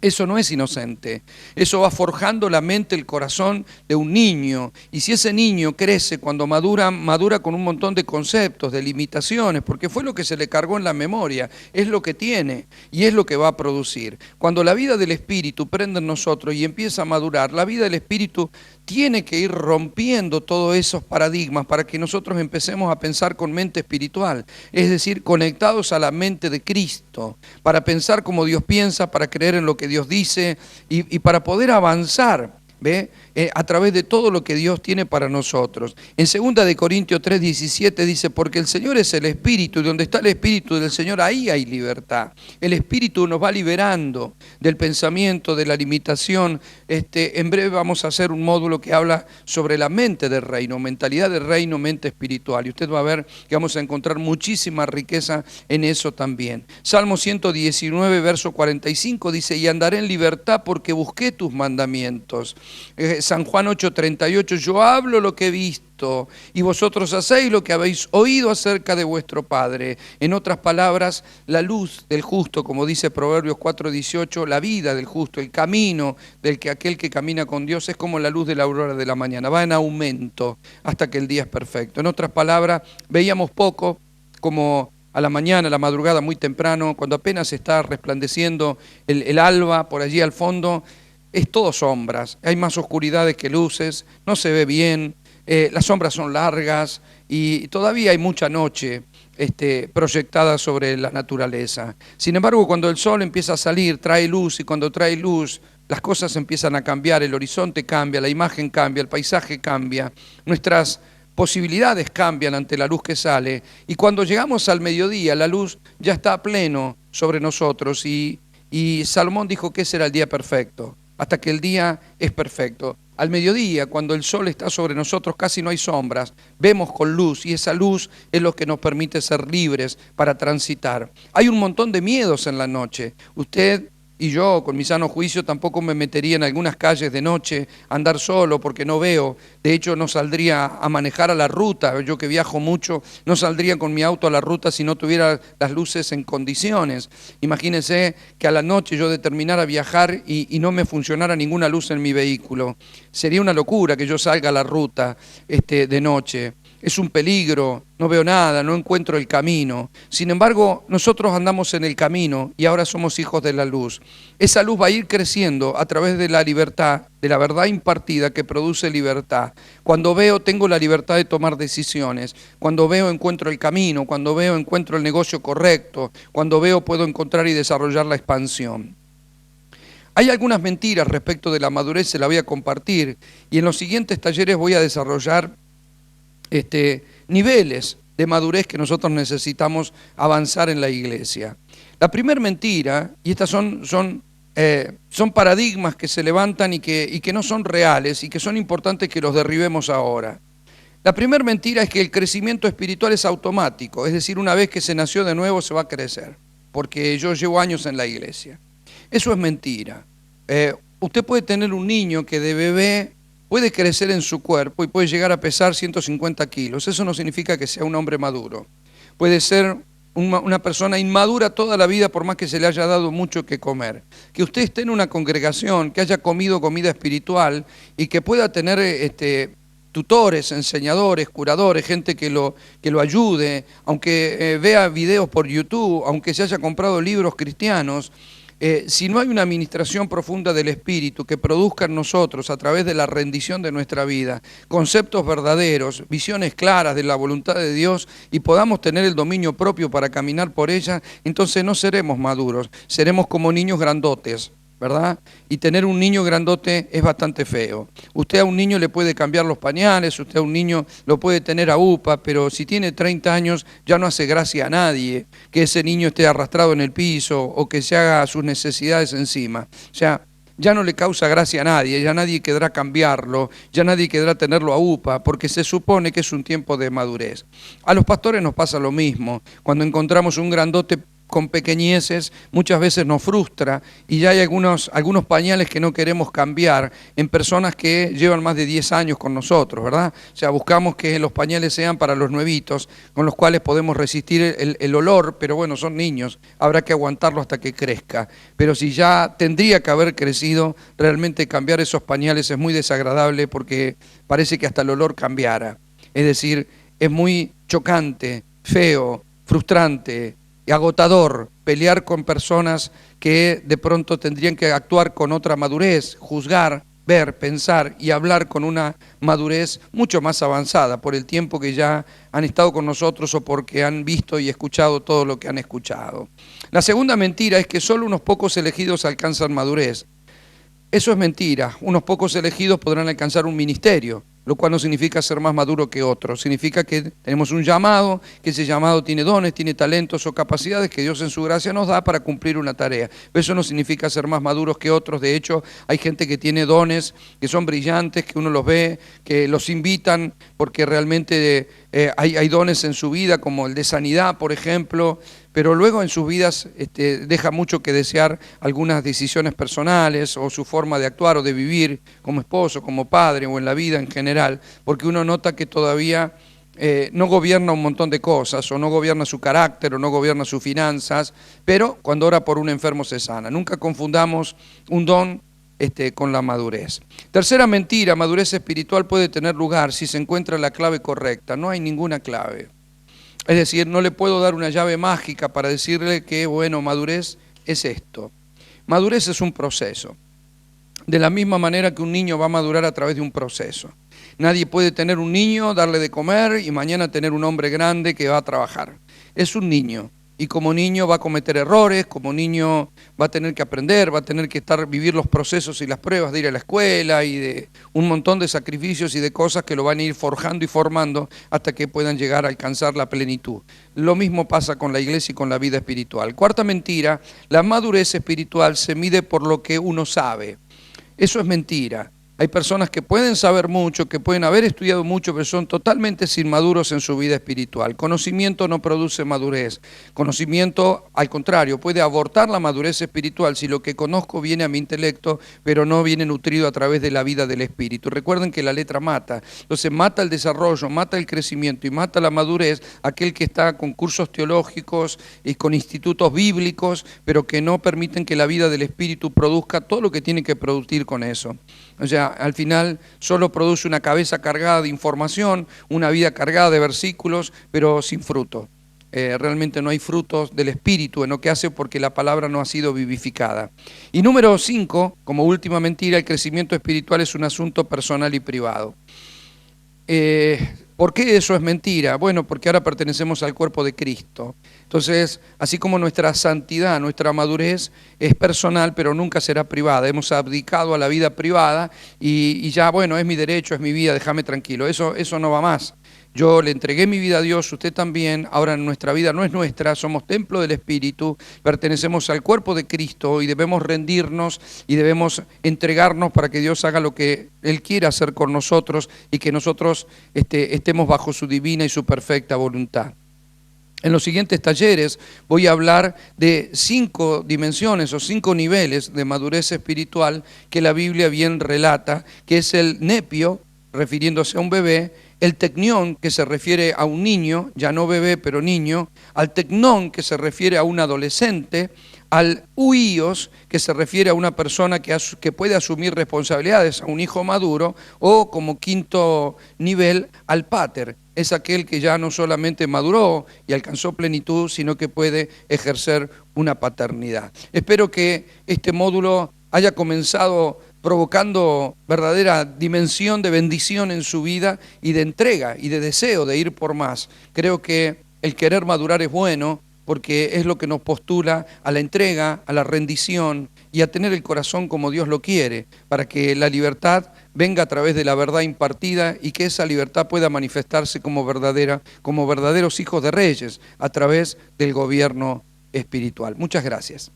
Eso no es inocente, eso va forjando la mente, el corazón de un niño. Y si ese niño crece, cuando madura con un montón de conceptos, de limitaciones, porque fue lo que se le cargó en la memoria, es lo que tiene y es lo que va a producir. Cuando la vida del Espíritu prende en nosotros y empieza a madurar, la vida del Espíritu tiene que ir rompiendo todos esos paradigmas para que nosotros empecemos a pensar con mente espiritual, es decir, conectados a la mente de Cristo, para pensar como Dios piensa, para creer en lo que Dios dice y para poder avanzar, ¿ve? A través de todo lo que Dios tiene para nosotros. En 2 de Corintios 3:17 dice, porque el Señor es el Espíritu, y donde está el Espíritu del Señor, ahí hay libertad. El Espíritu nos va liberando del pensamiento, de la limitación. En breve vamos a hacer un módulo que habla sobre la mente del reino, mentalidad del reino, mente espiritual. Y usted va a ver que vamos a encontrar muchísima riqueza en eso también. Salmo 119, verso 45 dice, y andaré en libertad porque busqué tus mandamientos. San Juan 8:38, yo hablo lo que he visto y vosotros hacéis lo que habéis oído acerca de vuestro Padre. En otras palabras, la luz del justo, como dice Proverbios 4:18, la vida del justo, el camino aquel que camina con Dios es como la luz de la aurora de la mañana, va en aumento hasta que el día es perfecto. En otras palabras, veíamos poco como a la mañana, a la madrugada, muy temprano, cuando apenas está resplandeciendo el alba por allí al fondo. Es todo sombras, hay más oscuridades que luces, no se ve bien, las sombras son largas y todavía hay mucha noche proyectada sobre la naturaleza. Sin embargo, cuando el sol empieza a salir, trae luz, y cuando trae luz, las cosas empiezan a cambiar, el horizonte cambia, la imagen cambia, el paisaje cambia, nuestras posibilidades cambian ante la luz que sale, y cuando llegamos al mediodía, la luz ya está a pleno sobre nosotros, y Salomón dijo que ese era el día perfecto. Hasta que el día es perfecto. Al mediodía, cuando el sol está sobre nosotros, casi no hay sombras, vemos con luz y esa luz es lo que nos permite ser libres para transitar. Hay un montón de miedos en la noche. Usted y yo, con mi sano juicio, tampoco me metería en algunas calles de noche a andar solo porque no veo. De hecho, no saldría a manejar a la ruta. Yo que viajo mucho, no saldría con mi auto a la ruta si no tuviera las luces en condiciones. Imagínense que a la noche yo determinara viajar y no me funcionara ninguna luz en mi vehículo. Sería una locura que yo salga a la ruta de noche. Es un peligro, no veo nada, no encuentro el camino. Sin embargo, nosotros andamos en el camino y ahora somos hijos de la luz. Esa luz va a ir creciendo a través de la libertad, de la verdad impartida que produce libertad. Cuando veo, tengo la libertad de tomar decisiones. Cuando veo, encuentro el camino. Cuando veo, encuentro el negocio correcto. Cuando veo, puedo encontrar y desarrollar la expansión. Hay algunas mentiras respecto de la madurez, se la voy a compartir. Y en los siguientes talleres voy a desarrollar niveles de madurez que nosotros necesitamos avanzar en la iglesia. La primera mentira, y estas son paradigmas que se levantan y que no son reales y que son importantes que los derribemos ahora. La primera mentira es que el crecimiento espiritual es automático, es decir, una vez que se nació de nuevo se va a crecer, porque yo llevo años en la iglesia. Eso es mentira. usted puede tener un niño que de bebé puede crecer en su cuerpo y puede llegar a pesar 150 kilos. Eso no significa que sea un hombre maduro. Puede ser una persona inmadura toda la vida por más que se le haya dado mucho que comer. Que usted esté en una congregación, que haya comido comida espiritual y que pueda tener tutores, enseñadores, curadores, gente que lo ayude, aunque vea videos por YouTube, aunque se haya comprado libros cristianos. Si no hay una administración profunda del Espíritu que produzca en nosotros, a través de la rendición de nuestra vida, conceptos verdaderos, visiones claras de la voluntad de Dios y podamos tener el dominio propio para caminar por ella, entonces no seremos maduros, seremos como niños grandotes, ¿verdad? Y tener un niño grandote es bastante feo. Usted a un niño le puede cambiar los pañales, usted a un niño lo puede tener a UPA, pero si tiene 30 años ya no hace gracia a nadie que ese niño esté arrastrado en el piso o que se haga sus necesidades encima. O sea, ya no le causa gracia a nadie, ya nadie querrá cambiarlo, ya nadie querrá tenerlo a UPA, porque se supone que es un tiempo de madurez. A los pastores nos pasa lo mismo. Cuando encontramos un grandote con pequeñeces, muchas veces nos frustra y ya hay algunos pañales que no queremos cambiar en personas que llevan más de 10 años con nosotros, ¿verdad? O sea, buscamos que los pañales sean para los nuevitos, con los cuales podemos resistir el olor, pero bueno, son niños, habrá que aguantarlo hasta que crezca. Pero si ya tendría que haber crecido, realmente cambiar esos pañales es muy desagradable porque parece que hasta el olor cambiara. Es decir, es muy chocante, feo, frustrante, agotador pelear con personas que de pronto tendrían que actuar con otra madurez, juzgar, ver, pensar y hablar con una madurez mucho más avanzada por el tiempo que ya han estado con nosotros o porque han visto y escuchado todo lo que han escuchado. La segunda mentira es que solo unos pocos elegidos alcanzan madurez. Eso es mentira. Unos pocos elegidos podrán alcanzar un ministerio, lo cual no significa ser más maduro que otros. Significa que tenemos un llamado, que ese llamado tiene dones, tiene talentos o capacidades que Dios en su gracia nos da para cumplir una tarea. Pero eso no significa ser más maduros que otros. De hecho, hay gente que tiene dones, que son brillantes, que uno los ve, que los invitan porque realmente hay dones en su vida, como el de sanidad, por ejemplo, pero luego en sus vidas deja mucho que desear algunas decisiones personales o su forma de actuar o de vivir como esposo, como padre o en la vida en general, porque uno nota que todavía no gobierna un montón de cosas o no gobierna su carácter o no gobierna sus finanzas, pero cuando ora por un enfermo se sana. Nunca confundamos un don con la madurez. Tercera mentira, madurez espiritual puede tener lugar si se encuentra la clave correcta. No hay ninguna clave. Es decir, no le puedo dar una llave mágica para decirle que, bueno, madurez es esto. Madurez es un proceso. De la misma manera que un niño va a madurar a través de un proceso. Nadie puede tener un niño, darle de comer y mañana tener un hombre grande que va a trabajar. Es un niño. Y como niño va a cometer errores, como niño va a tener que aprender, va a tener que vivir los procesos y las pruebas de ir a la escuela y de un montón de sacrificios y de cosas que lo van a ir forjando y formando hasta que puedan llegar a alcanzar la plenitud. Lo mismo pasa con la iglesia y con la vida espiritual. Cuarta mentira, la madurez espiritual se mide por lo que uno sabe. Eso es mentira. Hay personas que pueden saber mucho, que pueden haber estudiado mucho, pero son totalmente inmaduros en su vida espiritual. Conocimiento no produce madurez. Conocimiento, al contrario, puede abortar la madurez espiritual si lo que conozco viene a mi intelecto, pero no viene nutrido a través de la vida del espíritu. Recuerden que la letra mata. Entonces mata el desarrollo, mata el crecimiento y mata la madurez aquel que está con cursos teológicos y con institutos bíblicos, pero que no permiten que la vida del espíritu produzca todo lo que tiene que producir con eso. O sea, al final solo produce una cabeza cargada de información, una vida cargada de versículos, pero sin fruto. Realmente no hay frutos del Espíritu en lo que hace porque la palabra no ha sido vivificada. Y número 5, como última mentira, el crecimiento espiritual es un asunto personal y privado. ¿Por qué eso es mentira? Bueno, porque ahora pertenecemos al cuerpo de Cristo. Entonces, así como nuestra santidad, nuestra madurez es personal, pero nunca será privada. Hemos abdicado a la vida privada y ya, bueno, es mi derecho, es mi vida, déjame tranquilo. Eso no va más. Yo le entregué mi vida a Dios, usted también. Ahora nuestra vida no es nuestra, somos templo del Espíritu, pertenecemos al cuerpo de Cristo y debemos rendirnos y debemos entregarnos para que Dios haga lo que Él quiera hacer con nosotros y que nosotros estemos bajo su divina y su perfecta voluntad. En los siguientes talleres voy a hablar de 5 dimensiones o 5 niveles de madurez espiritual que la Biblia bien relata, que es el nepio, refiriéndose a un bebé, el tecnión, que se refiere a un niño, ya no bebé, pero niño, al tecnón, que se refiere a un adolescente, al huíos, que se refiere a una persona que puede asumir responsabilidades, a un hijo maduro, o como quinto nivel, al pater, es aquel que ya no solamente maduró y alcanzó plenitud, sino que puede ejercer una paternidad. Espero que este módulo haya comenzado provocando verdadera dimensión de bendición en su vida y de entrega y de deseo de ir por más. Creo que el querer madurar es bueno, porque es lo que nos postula a la entrega, a la rendición y a tener el corazón como Dios lo quiere, para que la libertad venga a través de la verdad impartida y que esa libertad pueda manifestarse como verdaderos hijos de reyes a través del gobierno espiritual. Muchas gracias.